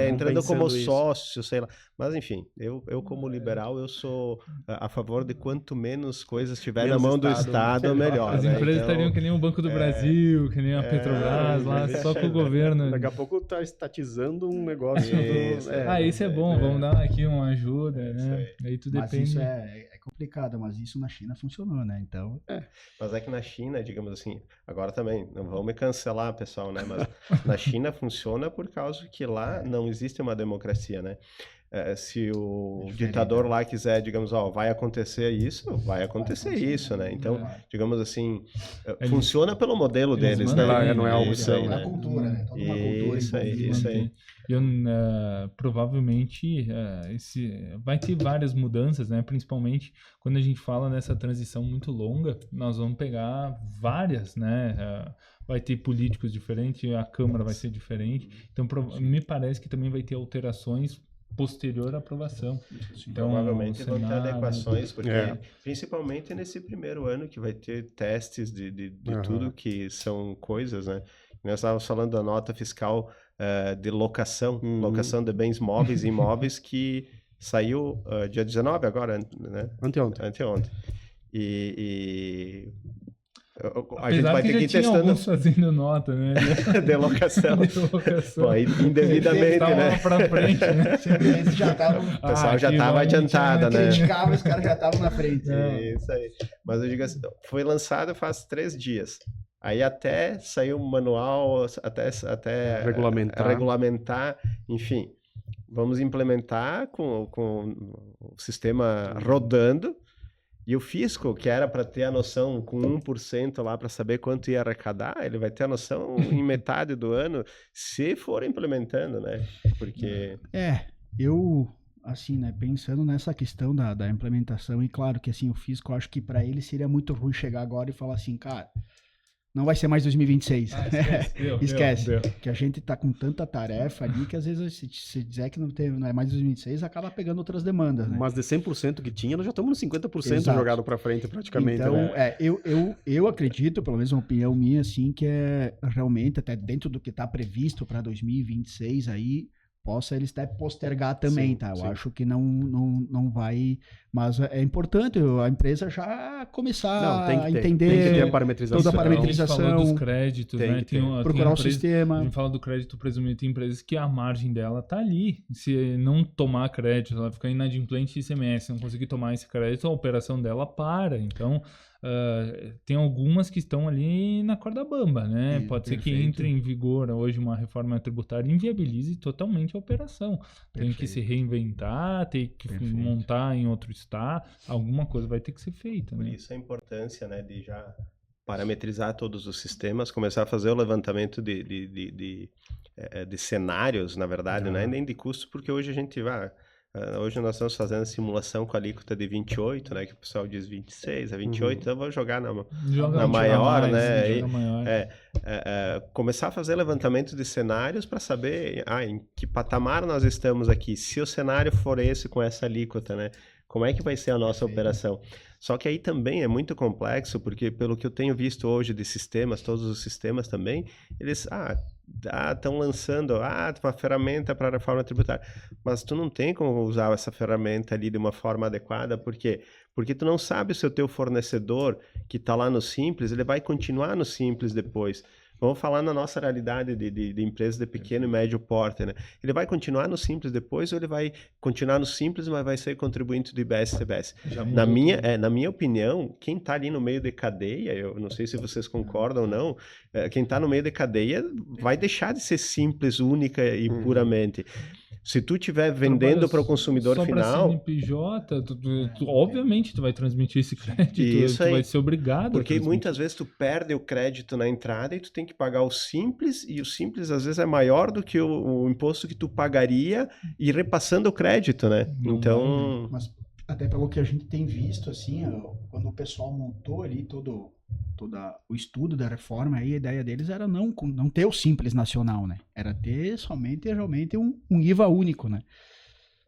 entrando como sócio, sei lá. Mas, enfim, eu como liberal, eu sou a favor de quanto menos coisas estiver na mão do Estado, melhor. As empresas estariam que nem o Banco do Brasil, que nem a Petrobras, lá só com o governo. Daqui a pouco está estatizando um negócio. Isso é bom, vamos dar aqui uma ajuda, né? Aí tudo depende. Isso é complicado, mas isso na China funcionou, né? Então... Mas é que na China, digamos assim, agora também, não vão me cancelar, pessoal, né? Mas na China funciona por causa que lá não existe uma democracia, né? Se o ditador lá quiser, digamos, vai acontecer isso, vai acontecer isso, né? Então, digamos assim, funciona pelo modelo deles, né? Não é a opção, né? É a cultura, né? Toda uma cultura. Isso aí. Provavelmente vai ter várias mudanças, né? Principalmente quando a gente fala nessa transição muito longa, nós vamos pegar várias, né? Vai ter políticos diferentes, a Câmara vai ser diferente. Então, me parece que também vai ter alterações posterior à aprovação. Então, provavelmente vão ter adequações, porque principalmente nesse primeiro ano que vai ter testes de tudo que são coisas, né? Nós estávamos falando da nota fiscal de locação de bens móveis e imóveis que saiu dia 19 agora, né? Anteontem. E a gente vai ter que ir testando. Alguns fazendo nota, né? Delocação. Pô, aí, indevidamente, né? Pra frente, né? Eles já estavam... O pessoal já estava adiantado, né? Criticava, os caras já estavam na frente. Isso aí. Mas eu digo assim, foi lançado faz 3 dias. Aí até saiu o manual, até regulamentar, enfim. Vamos implementar com o sistema rodando. E o fisco, que era para ter a noção com 1% lá para saber quanto ia arrecadar, ele vai ter a noção em metade do ano, se for implementando, né? Porque... eu, assim, né, pensando nessa questão da implementação, e claro que, assim, o fisco, eu acho que para ele seria muito ruim chegar agora e falar assim, cara, não vai ser mais 2026. Esquece. Deu. Que a gente tá com tanta tarefa ali que às vezes se dizer que não é mais 2026, acaba pegando outras demandas, né? Mas de 100% que tinha, nós já estamos no 50% jogado para frente praticamente. Então, né? eu acredito, pelo menos uma opinião minha, assim, que é realmente até dentro do que está previsto para 2026 aí, possa eles até postergar também, tá? Eu acho que não vai... Mas é importante a empresa já começar a entender... Tem que ter a parametrização. Toda a parametrização. A gente falou dos créditos, né? Procurar o sistema. A gente fala do crédito presumido. Tem empresas que a margem dela tá ali. Se não tomar crédito, ela fica inadimplente de ICMS, não conseguir tomar esse crédito, a operação dela para. Então... tem algumas que estão ali na corda bamba, né? Pode ser que entre em vigor hoje uma reforma tributária e inviabilize totalmente a operação. Tem que se reinventar, tem que montar em outro estado, alguma coisa vai ter que ser feita. Por né? isso a importância, né, de já parametrizar todos os sistemas, começar a fazer o levantamento de cenários, na verdade, né? Nem de custo, porque hoje a gente vai... Hoje nós estamos fazendo a simulação com a alíquota de 28, né? Que o pessoal diz 26, 28, então eu vou jogar na maior, né? Começar a fazer levantamento de cenários para saber em que patamar nós estamos aqui. Se o cenário for esse com essa alíquota, né? Como é que vai ser a nossa operação? Só que aí também é muito complexo, porque pelo que eu tenho visto hoje de sistemas, todos os sistemas também, eles estão lançando uma ferramenta para a reforma tributária. Mas tu não tem como usar essa ferramenta ali de uma forma adequada, por quê? Porque tu não sabe se o teu fornecedor que está lá no Simples, ele vai continuar no Simples depois. Vamos falar na nossa realidade de empresas de pequeno e médio porte, né? Ele vai continuar no Simples depois ou ele vai continuar no Simples, mas vai ser contribuinte do IBS e CBS? Na minha opinião, quem está ali no meio de cadeia, eu não sei se vocês concordam ou não, quem está no meio de cadeia vai deixar de ser Simples, única e puramente. Se tu estiver vendendo para o consumidor só final... Só para CNPJ, obviamente tu vai transmitir esse crédito, isso tu vai ser obrigado. Porque muitas vezes tu perde o crédito na entrada e tu tem que pagar o Simples, e o Simples às vezes é maior do que o imposto que tu pagaria e repassando o crédito, né? Então... Mas até pelo que a gente tem visto, assim, quando o pessoal montou ali todo o estudo da reforma, aí a ideia deles era não ter o Simples Nacional, né? Era ter realmente um IVA único, né?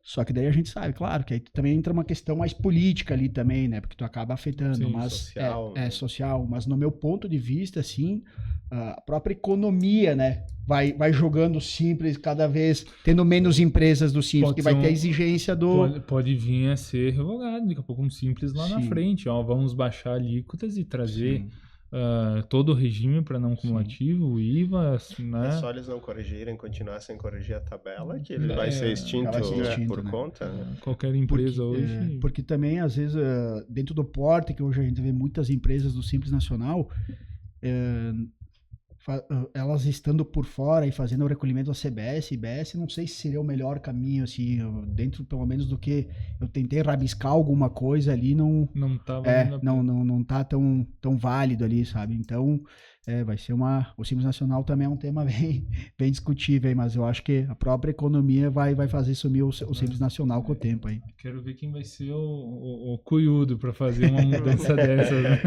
Só que daí a gente sabe, claro, que aí também entra uma questão mais política ali também, né? Porque tu acaba afetando, Sim, mas social, social, mas no meu ponto de vista, assim, a própria economia, né? Vai jogando Simples cada vez, tendo menos empresas do Simples, que vai ter a exigência do... Pode vir a ser revogado, daqui a pouco um Simples lá na frente, vamos baixar alíquotas e trazer todo o regime para não cumulativo, o IVA, né? É só eles não corrigirem, continuar sem corrigir a tabela, que ele vai ser extinto por né? conta. Qualquer empresa hoje... Porque também, às vezes, dentro do porte, que hoje a gente vê muitas empresas do Simples Nacional... elas estando por fora e fazendo o recolhimento da CBS, IBS, não sei se seria o melhor caminho, assim, dentro pelo menos do que eu tentei rabiscar alguma coisa ali, não tá tão válido ali, sabe? Então, vai ser o Simples Nacional também é um tema bem discutível, mas eu acho que a própria economia vai fazer sumir o Simples Nacional com o tempo aí. Quero ver quem vai ser o cunhudo para fazer uma mudança dessa, né?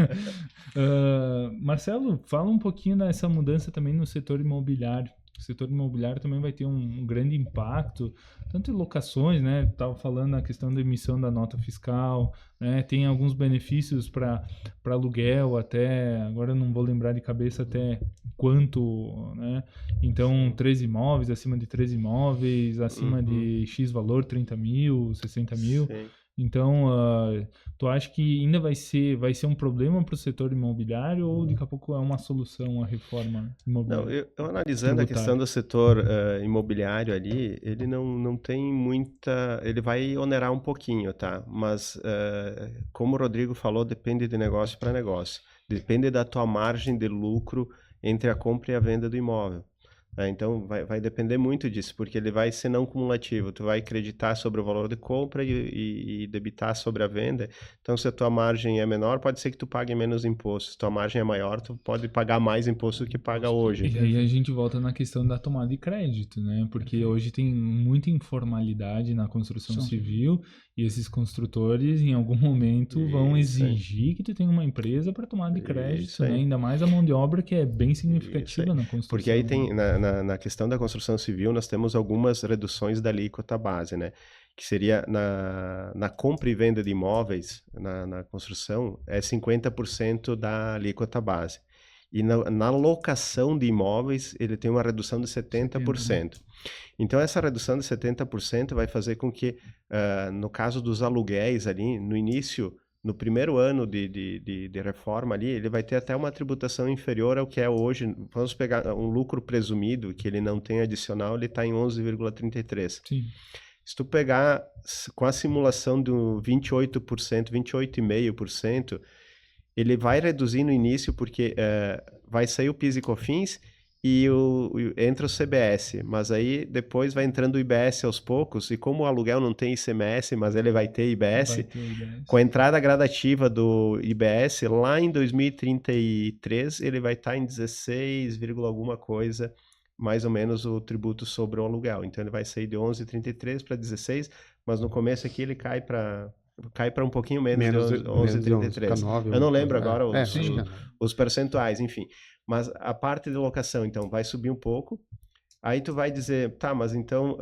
Marcelo, fala um pouquinho dessa mudança também no setor imobiliário. O setor imobiliário também vai ter um grande impacto, tanto em locações, né? Estava falando na questão da emissão da nota fiscal, né? Tem alguns benefícios para aluguel até, agora eu não vou lembrar de cabeça até quanto, né? Então, 3 imóveis, acima de 3 imóveis, acima de X valor, 30 mil, 60 mil. Sim. Então, tu acha que ainda vai ser um problema para o setor imobiliário ou daqui a pouco é uma solução a reforma imobiliária? Não, eu analisando a questão do setor imobiliário ali, ele não tem muita... Ele vai onerar um pouquinho, tá? Mas, como o Rodrigo falou, depende de negócio para negócio. Depende da tua margem de lucro entre a compra e a venda do imóvel. Então, vai depender muito disso, porque ele vai ser não cumulativo. Tu vai creditar sobre o valor de compra e debitar sobre a venda. Então, se a tua margem é menor, pode ser que tu pague menos imposto. Se tua margem é maior, tu pode pagar mais imposto do que paga hoje. E aí a gente volta na questão da tomada de crédito, né? Porque hoje tem muita informalidade na construção civil e esses construtores, em algum momento, vão exigir que tu tenha uma empresa para tomada de crédito, né? Ainda mais a mão de obra, que é bem significativa na construção. Porque aí tem... Na questão da construção civil, nós temos algumas reduções da alíquota base, né? Que seria na compra e venda de imóveis, na construção, é 50% da alíquota base. E na locação de imóveis, ele tem uma redução de 70%. Então, essa redução de 70% vai fazer com que, no caso dos aluguéis ali, no início... No primeiro ano de reforma ali, ele vai ter até uma tributação inferior ao que é hoje. Vamos pegar um lucro presumido, que ele não tem adicional, ele está em 11,33%. Sim. Se tu pegar com a simulação do 28%, 28,5%, ele vai reduzir no início, porque vai sair o PIS e COFINS e entra o CBS, mas aí depois vai entrando o IBS aos poucos, e como o aluguel não tem ICMS, mas ele vai ter IBS, com a entrada gradativa do IBS, lá em 2033 ele vai estar em 16, alguma coisa, mais ou menos o tributo sobre o aluguel. Então ele vai sair de 11,33 para 16, mas no começo aqui ele cai para um pouquinho menos de 11,33. Eu não lembro agora os percentuais, enfim. Mas a parte de locação, então, vai subir um pouco. Aí tu vai dizer, tá, mas então,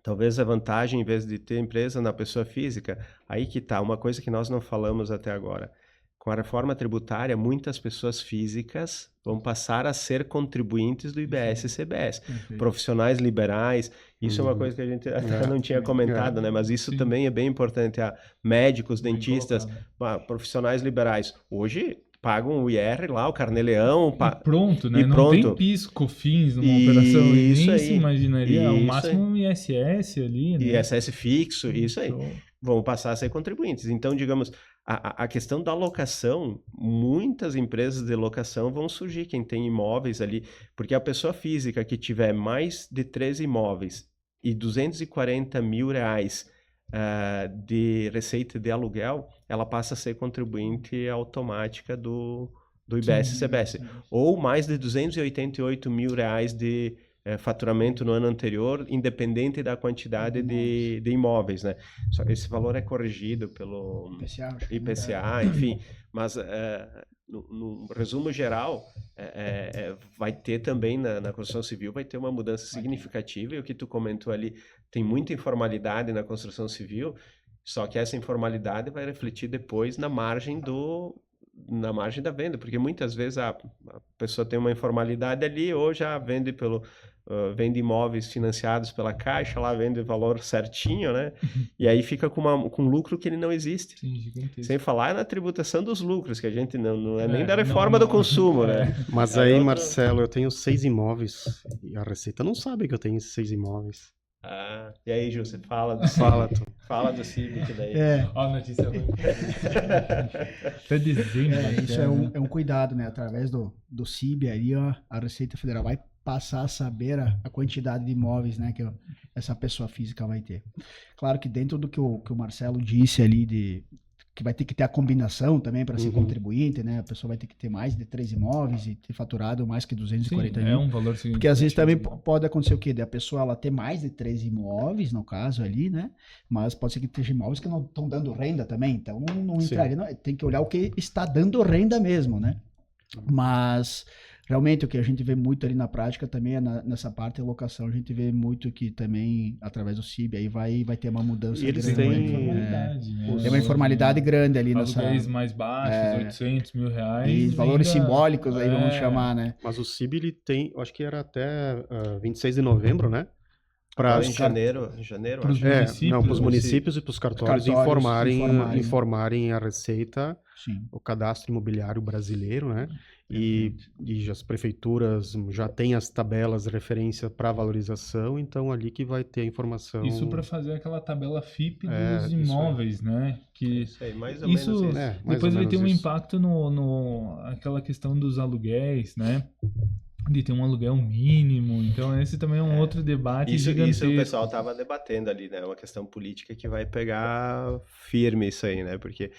talvez a vantagem, em vez de ter empresa na pessoa física, aí que tá, uma coisa que nós não falamos até agora. Com a reforma tributária, muitas pessoas físicas vão passar a ser contribuintes do IBS e CBS. Profissionais liberais, isso é uma coisa que a gente até não tinha comentado, né? Mas isso também é bem importante. Médicos, dentistas, profissionais liberais. Hoje... pagam o IR lá, o Carnê-Leão... E pronto, né? E não pronto. tem PIS, COFINS numa operação, nem aí. se imaginaria, o máximo um ISS ali, né? ISS fixo, isso aí. Vão passar a ser contribuintes. Então, digamos, a questão da locação, muitas empresas de locação vão surgir, quem tem imóveis ali, porque a pessoa física que tiver mais de 3 imóveis e 240 mil reais de receita de aluguel, ela passa a ser contribuinte automática do IBS e CBS. Ou mais de 288 mil reais de faturamento no ano anterior, independente da quantidade de imóveis, né? Só que esse valor é corrigido pelo IPCA, enfim. Mas, no resumo geral, vai ter também na construção civil, vai ter uma mudança significativa, e o que tu comentou ali, tem muita informalidade na construção civil, só que essa informalidade vai refletir depois na margem da venda, porque muitas vezes a pessoa tem uma informalidade ali, ou já vende vende imóveis financiados pela Caixa, lá vende o valor certinho, né? E aí fica com lucro que ele não existe. Sim, sem falar na tributação dos lucros, que a gente não é nem da reforma do consumo, né? Mas aí, Marcelo, eu tenho 6 imóveis e a Receita não sabe que eu tenho 6 imóveis. E aí, Gil, você fala do CIB, que daí... Ó, a notícia ruim. Até dezembro. Isso é um cuidado, né? Através do CIB aí, ó, a Receita Federal vai passar a saber a quantidade de imóveis, né, que essa pessoa física vai ter. Claro que dentro do que o Marcelo disse ali, que vai ter que ter a combinação também para ser contribuinte, né? A pessoa vai ter que ter mais de 3 imóveis e ter faturado mais que 240 mil. É um valor significativo. Porque às vezes também pode acontecer o quê? A pessoa ela ter mais de 3 imóveis, no caso ali, né? Mas pode ser que tenha imóveis que não estão dando renda também. Então não entraria. Não, tem que olhar o que está dando renda mesmo, né? Mas... realmente, o que a gente vê muito ali na prática também é nessa parte da locação. A gente vê muito que também, através do CIB, aí vai ter uma mudança eles grande. Tem uma informalidade grande ali nessa... aluguéis mais baixos, 800 mil reais. E valores simbólicos aí, vamos chamar, né? Mas o CIB, ele tem, eu acho que era até 26 de novembro, né? para em janeiro, Pros acho. municípios, para os municípios e para os cartórios informarem a Receita, Sim. o cadastro imobiliário brasileiro, né? E as prefeituras já têm as tabelas de referência para valorização, então ali que vai ter a informação. Isso para fazer aquela tabela FIP dos isso imóveis, né? Que Isso aí, mais ou isso menos isso. mais depois ou vai ter um menos isso. impacto no aquela questão dos aluguéis, né? De ter um aluguel mínimo. Então esse também é um outro debate gigantesco. Isso o pessoal estava debatendo ali, né? Uma questão política que vai pegar firme isso aí, né? Porque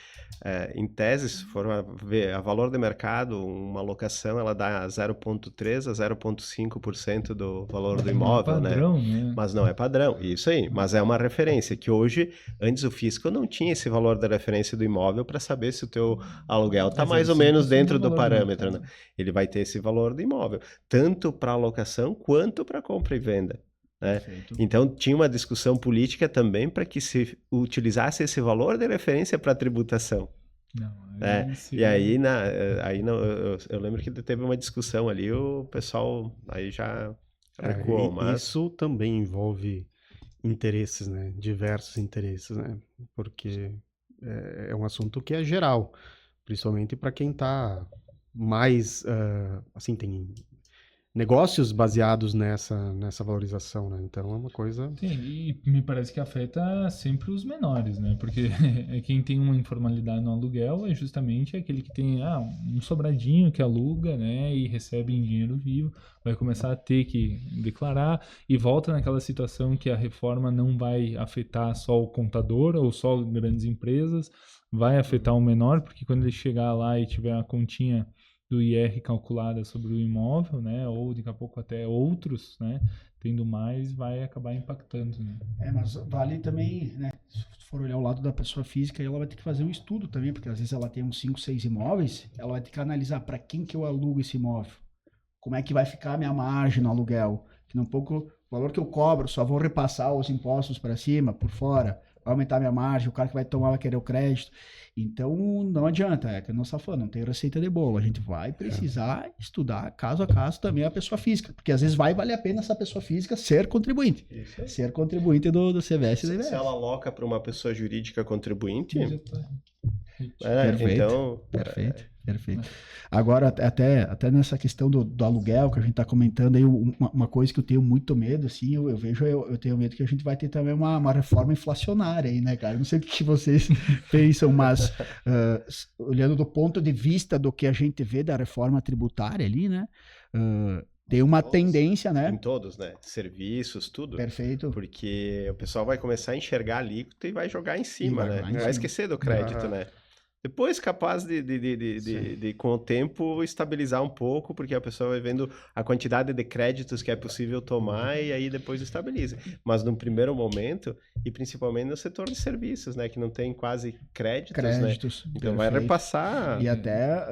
em tese, se for ver a valor de mercado, uma locação ela dá 0,3 a 0,5% do valor do imóvel, não é padrão, né? Mas não é padrão, isso aí. Mas é uma referência que hoje, antes o fisco não tinha esse valor da referência do imóvel para saber se o teu aluguel está mais ou menos dentro do parâmetro, né? Ele vai ter esse valor do imóvel, tanto para alocação quanto para compra e venda. Né? Então tinha uma discussão política também para que se utilizasse esse valor de referência para tributação. E aí, eu lembro que teve uma discussão ali, o pessoal aí já recuou. Mas isso também envolve interesses, né? Diversos interesses, né? Porque é um assunto que é geral, principalmente para quem está mais, assim, tem negócios baseados nessa valorização, né? Então é uma coisa... Sim, e me parece que afeta sempre os menores, né? Porque quem tem uma informalidade no aluguel é justamente aquele que tem um sobradinho que aluga, né? E recebe em dinheiro vivo, vai começar a ter que declarar e volta naquela situação que a reforma não vai afetar só o contador ou só grandes empresas, vai afetar o menor, porque quando ele chegar lá e tiver a continha do IR calculada sobre o imóvel, né, ou daqui a pouco até outros, né, tendo mais, vai acabar impactando, né. Mas vale também, né, se for olhar o lado da pessoa física, ela vai ter que fazer um estudo também, porque às vezes ela tem uns 5, 6 imóveis, ela vai ter que analisar para quem que eu alugo esse imóvel, como é que vai ficar a minha margem no aluguel, que um pouco o valor que eu cobro, só vou repassar os impostos para cima, por fora, vai aumentar minha margem, o cara que vai tomar vai querer o crédito. Então, não adianta, é que nós estamos falando, não tem receita de bolo. A gente vai precisar estudar caso a caso também a pessoa física, porque às vezes vai valer a pena essa pessoa física ser contribuinte. Ser contribuinte do CVS e da IBS. Se ela aloca para uma pessoa jurídica contribuinte... Perfeito, então, perfeito. Agora, até nessa questão do aluguel que a gente está comentando aí, uma coisa que eu tenho muito medo, assim, eu tenho medo que a gente vai ter também uma reforma inflacionária aí, né, cara? Eu não sei o que vocês pensam, mas olhando do ponto de vista do que a gente vê da reforma tributária ali, né? Tem uma tendência, né? Em todos, né? Serviços, tudo. Perfeito. Porque o pessoal vai começar a enxergar a alíquota e vai jogar em cima, né? Vai esquecer do crédito, né? Depois capaz de com o tempo, estabilizar um pouco, porque a pessoa vai vendo a quantidade de créditos que é possível tomar e aí depois estabiliza. Mas no primeiro momento, e principalmente no setor de serviços, né? Que não tem quase créditos, né? Então vai repassar... E até,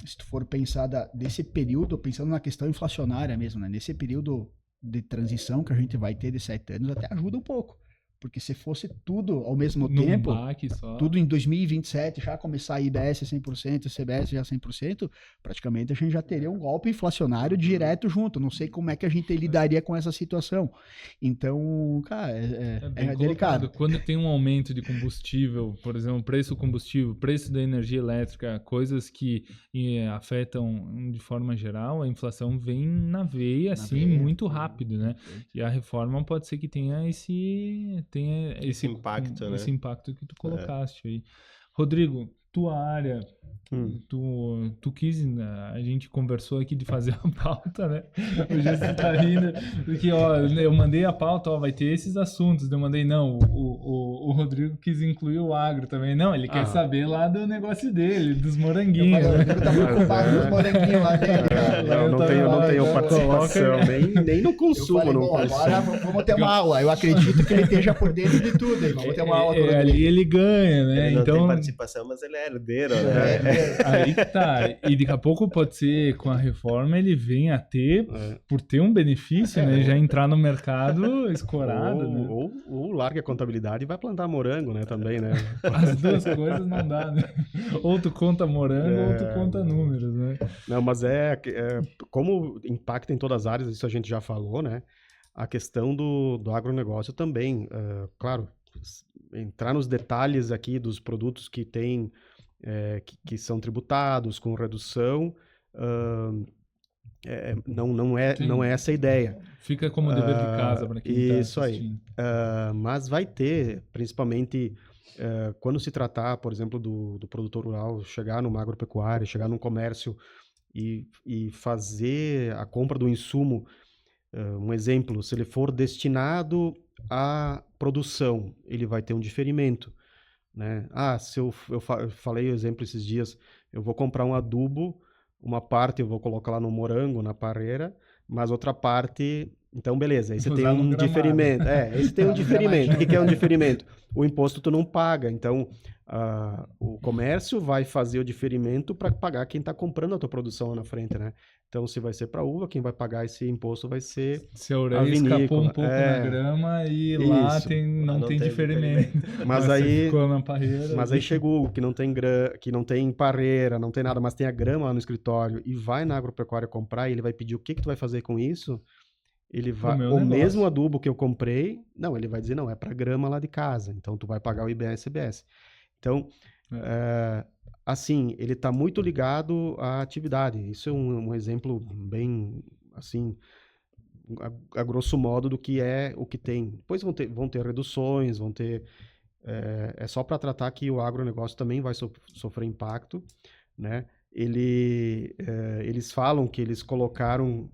se tu for pensar desse período, pensando na questão inflacionária mesmo, né? Nesse período de transição que a gente vai ter de 7 anos, até ajuda um pouco. Porque se fosse tudo ao mesmo tempo, tudo em 2027 já começar a IBS 100%, CBS já 100%, praticamente a gente já teria um golpe inflacionário direto junto. Não sei como é que a gente lidaria com essa situação. Então, cara, é delicado. Quando tem um aumento de combustível, por exemplo, preço do combustível, preço da energia elétrica, coisas que afetam de forma geral, a inflação vem na veia, muito rápido, né? E a reforma pode ser que tenha esse impacto, né? Esse impacto que tu colocaste aí. Rodrigo, tua área, tu quis, a gente conversou aqui de fazer a pauta, né? O José tá rindo, porque, eu mandei a pauta, vai ter esses assuntos, eu mandei, não, o Rodrigo quis incluir o agro também, não, ele quer saber lá do negócio dele, dos moranguinhos. O Rodrigo tá preocupado com os moranguinhos lá dele, cara. Não tenho participação, nem no consumo. Agora vamos ter uma aula, eu acredito que ele esteja por dentro de tudo, vamos ter uma aula. Ali ele ganha, né? Ele não tem participação, mas ele é herdeiro, né? Aí que tá. E daqui a pouco pode ser, com a reforma, ele vem a ter, por ter um benefício, né? Já entrar no mercado escorado, né? Ou larga a contabilidade e vai plantar morango, né? Também, né? As duas coisas não dá, né? Ou tu conta morango, ou tu conta números, né? Não, mas como impacta em todas as áreas, isso a gente já falou, né? a questão do agronegócio também, claro, entrar nos detalhes aqui dos produtos que tem, que são tributados com redução, não é essa a ideia. Fica como dever de casa para quem está assistindo. Isso aí. Mas vai ter, principalmente quando se tratar, por exemplo, do produtor rural chegar numa agropecuária, chegar num comércio e fazer a compra do insumo. Um exemplo, se ele for destinado à produção, ele vai ter um diferimento, né? Se eu falei o exemplo esses dias, eu vou comprar um adubo, uma parte eu vou colocar lá no morango, na parreira, mas outra parte... Então, beleza, aí você tem um diferimento. Aí você tem um diferimento. O que é um diferimento? O imposto tu não paga, então o comércio vai fazer o diferimento para pagar quem está comprando a tua produção lá na frente, né? Então, se vai ser para uva, quem vai pagar esse imposto vai ser a vinícola. Escapou um pouco na grama e lá não tem diferimento. Mas aí ficou na parreira. Mas aí chegou que não tem parreira, não tem nada, mas tem a grama lá no escritório e vai na agropecuária comprar e ele vai pedir o que tu vai fazer com isso? Ele vai, o mesmo adubo que eu comprei, não, ele vai dizer, não, é para grama lá de casa, então tu vai pagar o IBS e CBS. Então, assim, ele está muito ligado à atividade. Isso é um exemplo bem, assim, a grosso modo do que é o que tem. Depois vão ter reduções, vão ter... É só para tratar que o agronegócio também vai sofrer impacto, né? Eles falam que eles colocaram...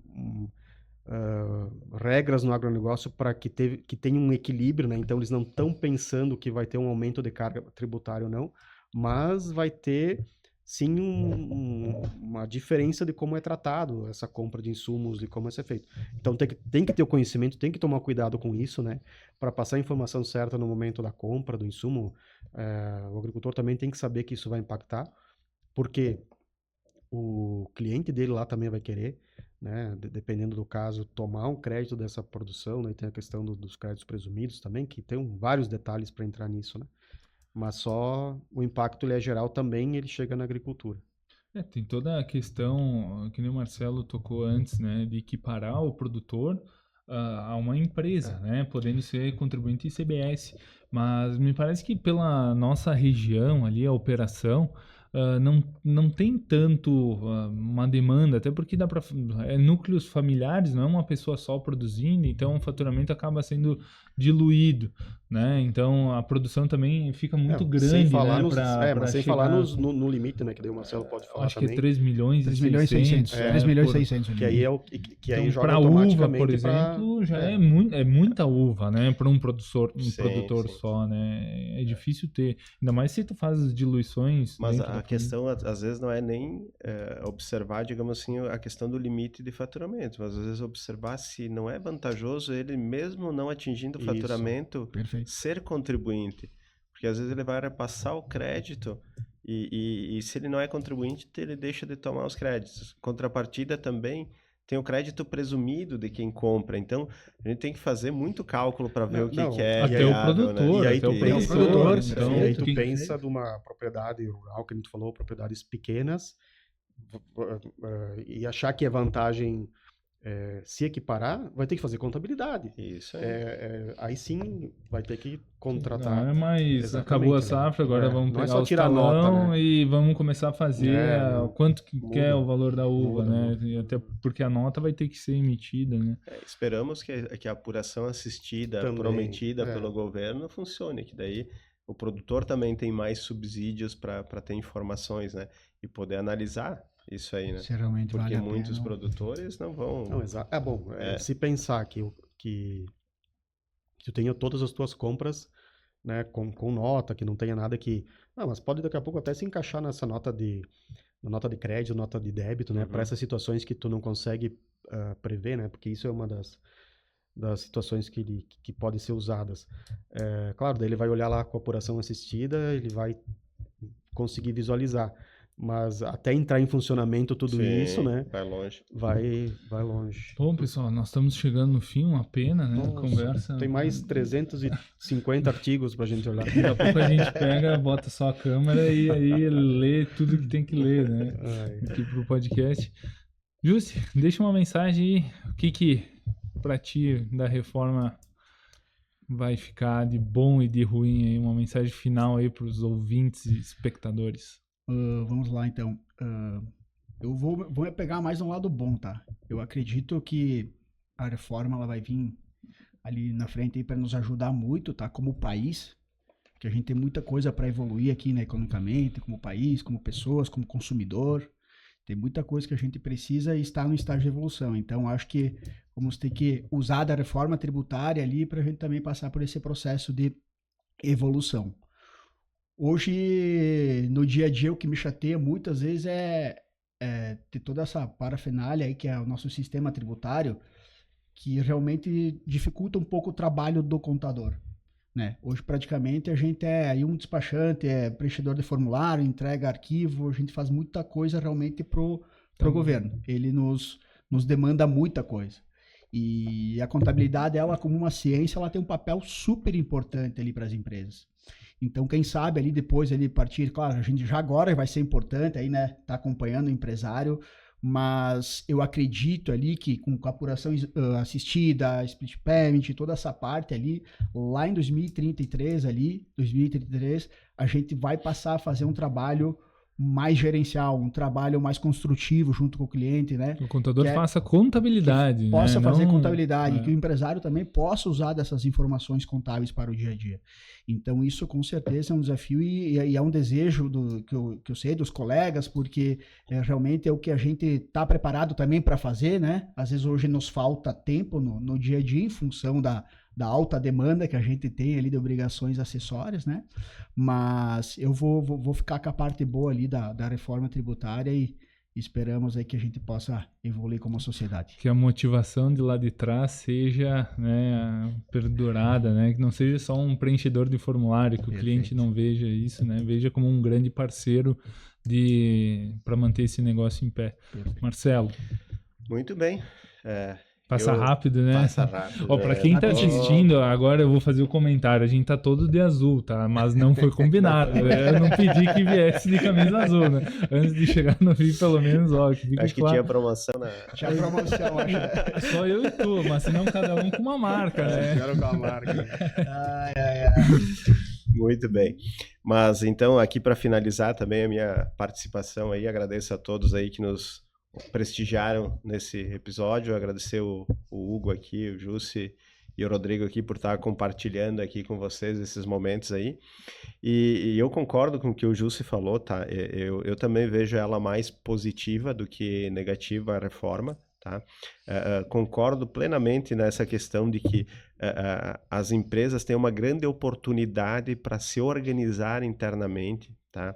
regras no agronegócio para que tenha um equilíbrio, né? Então eles não estão pensando que vai ter um aumento de carga tributária ou não, mas vai ter sim uma diferença de como é tratado essa compra de insumos e como é ser feito. Então tem que ter o conhecimento, tem que tomar cuidado com isso, né? Para passar a informação certa no momento da compra do insumo. O agricultor também tem que saber que isso vai impactar, porque o cliente dele lá também vai querer, né, dependendo do caso, tomar um crédito dessa produção, né, e tem a questão dos créditos presumidos também, que tem vários detalhes para entrar nisso, né, mas só o impacto ele é geral também, ele chega na agricultura. Tem toda a questão, que nem o Marcelo tocou antes, né, de equiparar o produtor a uma empresa, né, podendo ser contribuinte ICBS, mas me parece que pela nossa região ali, a operação, não tem tanto uma demanda, até porque dá para núcleos familiares, não é uma pessoa só produzindo, então o faturamento acaba sendo diluído, né? Então a produção também fica muito grande, sem falar né? Sem falar no limite, né? Que daí o Marcelo pode falar acho também. Acho que é 3 milhões e 600. 3 milhões e 600. Que aí então, joga para uva, por exemplo, já é muita uva, né? Para um produtor sim. Só, né? É difícil ter, ainda mais se tu faz as diluições. Mas a questão às vezes não é nem observar, digamos assim, a questão do limite de faturamento, mas às vezes observar se não é vantajoso ele mesmo não atingindo o faturamento ser contribuinte, porque às vezes ele vai passar o crédito e se ele não é contribuinte ele deixa de tomar os créditos. Contrapartida também tem o crédito presumido de quem compra, então a gente tem que fazer muito cálculo para ver o que é até viável, o produtor, né? E aí tu pensa, produtor, então, e aí tu pensa de uma propriedade rural que a gente falou, propriedades pequenas, e achar que é vantagem se equiparar, vai ter que fazer contabilidade. Isso aí. Aí sim vai ter que contratar. Não é mais acabou a safra, agora vamos pegar o tirar talão, nota, né? E vamos começar a fazer quanto que quer o valor da uva, né? E até porque a nota vai ter que ser emitida, né? Esperamos que a apuração assistida, também, prometida pelo governo funcione, que daí o produtor também tem mais subsídios para ter informações, né? E poder analisar isso aí, né? Porque muitos produtores não vão... Não, exato. Se pensar que tu tenha todas as tuas compras, né, com nota, que não tenha nada que... Não, mas pode daqui a pouco até se encaixar nessa nota de crédito, nota de débito, né? Para essas situações que tu não consegue prever, né? Porque isso é uma das situações que podem ser usadas. Claro, daí ele vai olhar lá com a apuração assistida, ele vai conseguir visualizar. Mas até entrar em funcionamento tudo isso, né? Vai longe. Vai longe. Bom, pessoal, nós estamos chegando no fim, uma pena, né? Nossa, conversa. Tem mais 350 artigos pra gente olhar. Daqui a pouco a gente pega, bota só a câmera e aí lê tudo que tem que ler, né? Aqui pro podcast. Jussi, deixa uma mensagem aí. O que para ti da reforma vai ficar de bom e de ruim aí? Uma mensagem final aí para os ouvintes e espectadores. Vamos lá, então. Eu vou pegar mais um lado bom, tá? Eu acredito que a reforma ela vai vir ali na frente para nos ajudar muito, tá? Como país, que a gente tem muita coisa para evoluir aqui, né? Economicamente, como país, como pessoas, como consumidor. Tem muita coisa que a gente precisa e está no estágio de evolução. Então, acho que vamos ter que usar da reforma tributária ali para a gente também passar por esse processo de evolução. Hoje, no dia a dia, o que me chateia muitas vezes é ter toda essa parafernália aí, que é o nosso sistema tributário, que realmente dificulta um pouco o trabalho do contador, né? Hoje, praticamente, a gente é aí um despachante, é preenchedor de formulário, entrega arquivo, a gente faz muita coisa realmente pro governo. Ele nos demanda muita coisa. E a contabilidade, ela como uma ciência, ela tem um papel super importante ali para as empresas. Então, quem sabe ali depois ele partir, claro, a gente já agora vai ser importante aí, né, tá acompanhando o empresário, mas eu acredito ali que com a apuração assistida, split payment, toda essa parte ali, lá em 2033 ali, 2033, a gente vai passar a fazer um trabalho mais gerencial, um trabalho mais construtivo junto com o cliente, né? Que o contador faça contabilidade, possa né? fazer contabilidade, que o empresário também possa usar dessas informações contábeis para o dia a dia. Então, isso com certeza é um desafio e é um desejo que eu sei dos colegas, porque realmente é o que a gente está preparado também para fazer, né? Às vezes hoje nos falta tempo no dia a dia em função da alta demanda que a gente tem ali de obrigações acessórias, né? Mas eu vou ficar com a parte boa ali da reforma tributária e esperamos aí que a gente possa evoluir como sociedade. Que a motivação de lá de trás seja, né, perdurada, né? Que não seja só um preenchedor de formulário, que o cliente não veja isso, né? Veja como um grande parceiro para manter esse negócio em pé. Perfeito. Marcelo. Muito bem. Passa rápido, né? Passa rápido. Ó, pra quem tá assistindo, agora eu vou fazer o comentário. A gente tá todo de azul, tá? Mas não foi combinado. Eu não pedi que viesse de camisa azul, né? Antes de chegar no fim, pelo menos, ó. Acho que tinha promoção, né? Tinha promoção, acho. Só eu e tu, mas senão cada um com uma marca, né? Quero com a marca. Muito bem. Mas então, aqui para finalizar também a minha participação aí, agradeço a todos aí que nos prestigiaram nesse episódio, agradecer o Hugo aqui, o Jussi e o Rodrigo aqui por estar compartilhando aqui com vocês esses momentos aí, e eu concordo com o que o Jussi falou, tá? Eu também vejo ela mais positiva do que negativa a reforma, tá? Concordo plenamente nessa questão de que as empresas têm uma grande oportunidade para se organizar internamente, tá?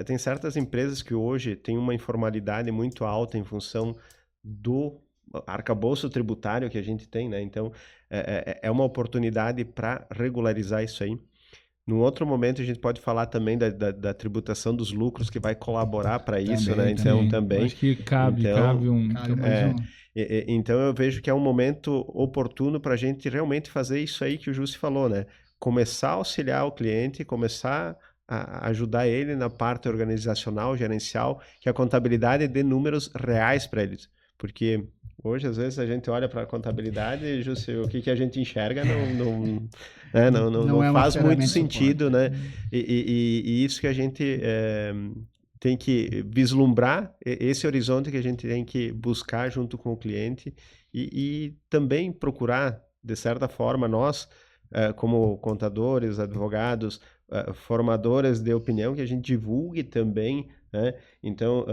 Tem certas empresas que hoje têm uma informalidade muito alta em função do arcabouço tributário que a gente tem, né? Então, é uma oportunidade para regularizar isso aí. Num outro momento, a gente pode falar também da tributação dos lucros, que vai colaborar para isso, né? Então, também. Acho que cabe Então, eu vejo que é um momento oportuno para a gente realmente fazer isso aí que o Jussi falou, né? Começar a auxiliar o cliente, começar a ajudar ele na parte organizacional, gerencial, que a contabilidade dê números reais para eles. Porque hoje, às vezes, a gente olha para a contabilidade e o que a gente enxerga não faz muito sentido, né? E isso que a gente tem que vislumbrar, esse horizonte que a gente tem que buscar junto com o cliente e também procurar, de certa forma, nós, como contadores, advogados, formadores de opinião, que a gente divulgue também, né? Então,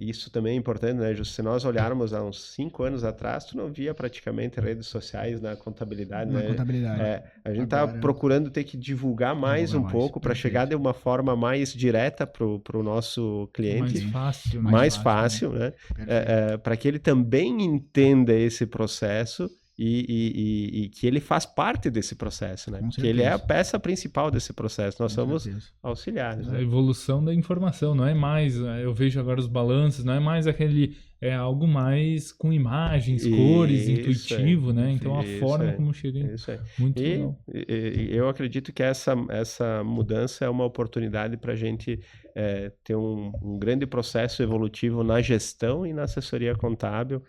isso também é importante, né? Se nós olharmos há uns 5 anos atrás, tu não via praticamente redes sociais na contabilidade, né? A gente está procurando ter que divulgar mais um pouco para chegar de uma forma mais direta para o nosso cliente. Mais fácil, né? Para que ele também entenda esse processo e que ele faz parte desse processo, né? Que ele é a peça principal desse processo. Nós somos auxiliares. A evolução da informação, não é mais... Eu vejo agora os balanços, não é mais aquele... É algo mais com imagens, cores, intuitivo, né? Então, a forma como chega... Muito legal. Eu acredito que essa mudança é uma oportunidade para a gente ter um grande processo evolutivo na gestão e na assessoria contábil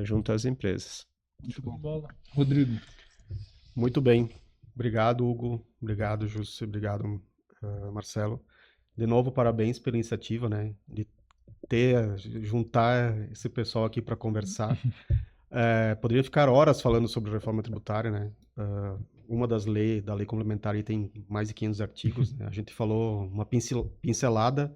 junto às empresas. Muito bom. Bola. Rodrigo. Muito bem. Obrigado, Hugo. Obrigado, Júcio. Obrigado, Marcelo. De novo, parabéns pela iniciativa, né? De juntar esse pessoal aqui para conversar. Poderia ficar horas falando sobre reforma tributária, né? Uma das leis, da lei complementar, aí tem mais de 500 artigos, né? A gente falou uma pincelada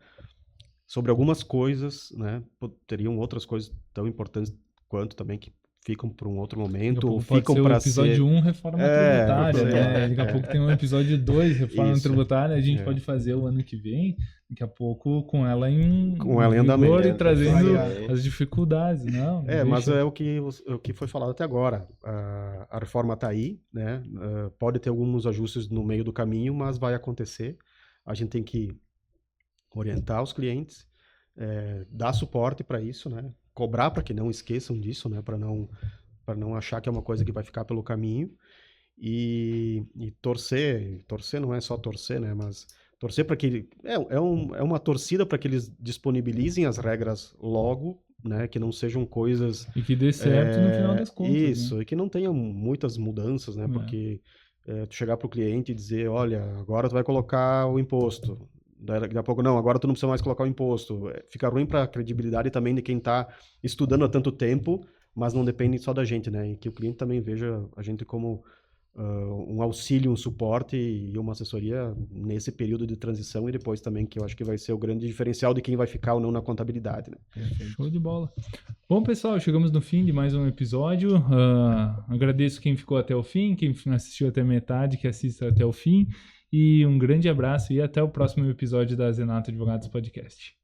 sobre algumas coisas, né? Teriam outras coisas tão importantes quanto também que ficam para um outro momento, ou ficam para o episódio 1, reforma tributária, né? Daqui a pouco tem um episódio 2, reforma tributária, a gente pode fazer o ano que vem, daqui a pouco com ela em andamento e trazendo as dificuldades, não? Mas é o que foi falado até agora. A reforma está aí, né? Pode ter alguns ajustes no meio do caminho, mas vai acontecer. A gente tem que orientar os clientes, dar suporte para isso, né? Cobrar para que não esqueçam disso, né? Para não achar que é uma coisa que vai ficar pelo caminho, e torcer não é só torcer, né? Mas torcer para que é uma torcida para que eles disponibilizem as regras logo, né? Que não sejam coisas e que dê certo no final das contas. Isso, né? E que não tenha muitas mudanças, né? Porque tu chegar para o cliente e dizer, olha, agora tu vai colocar o imposto. Daqui a pouco, não, agora tu não precisa mais colocar o imposto. Fica ruim para a credibilidade também de quem está estudando há tanto tempo, mas não depende só da gente, né? E que o cliente também veja a gente como um auxílio, um suporte e uma assessoria nesse período de transição, e depois também, que eu acho que vai ser o grande diferencial de quem vai ficar ou não na contabilidade, né? Show de bola. Bom, pessoal, chegamos no fim de mais um episódio. Agradeço quem ficou até o fim, quem assistiu até metade, que assista até o fim. E um grande abraço e até o próximo episódio da Zenata Advogados Podcast.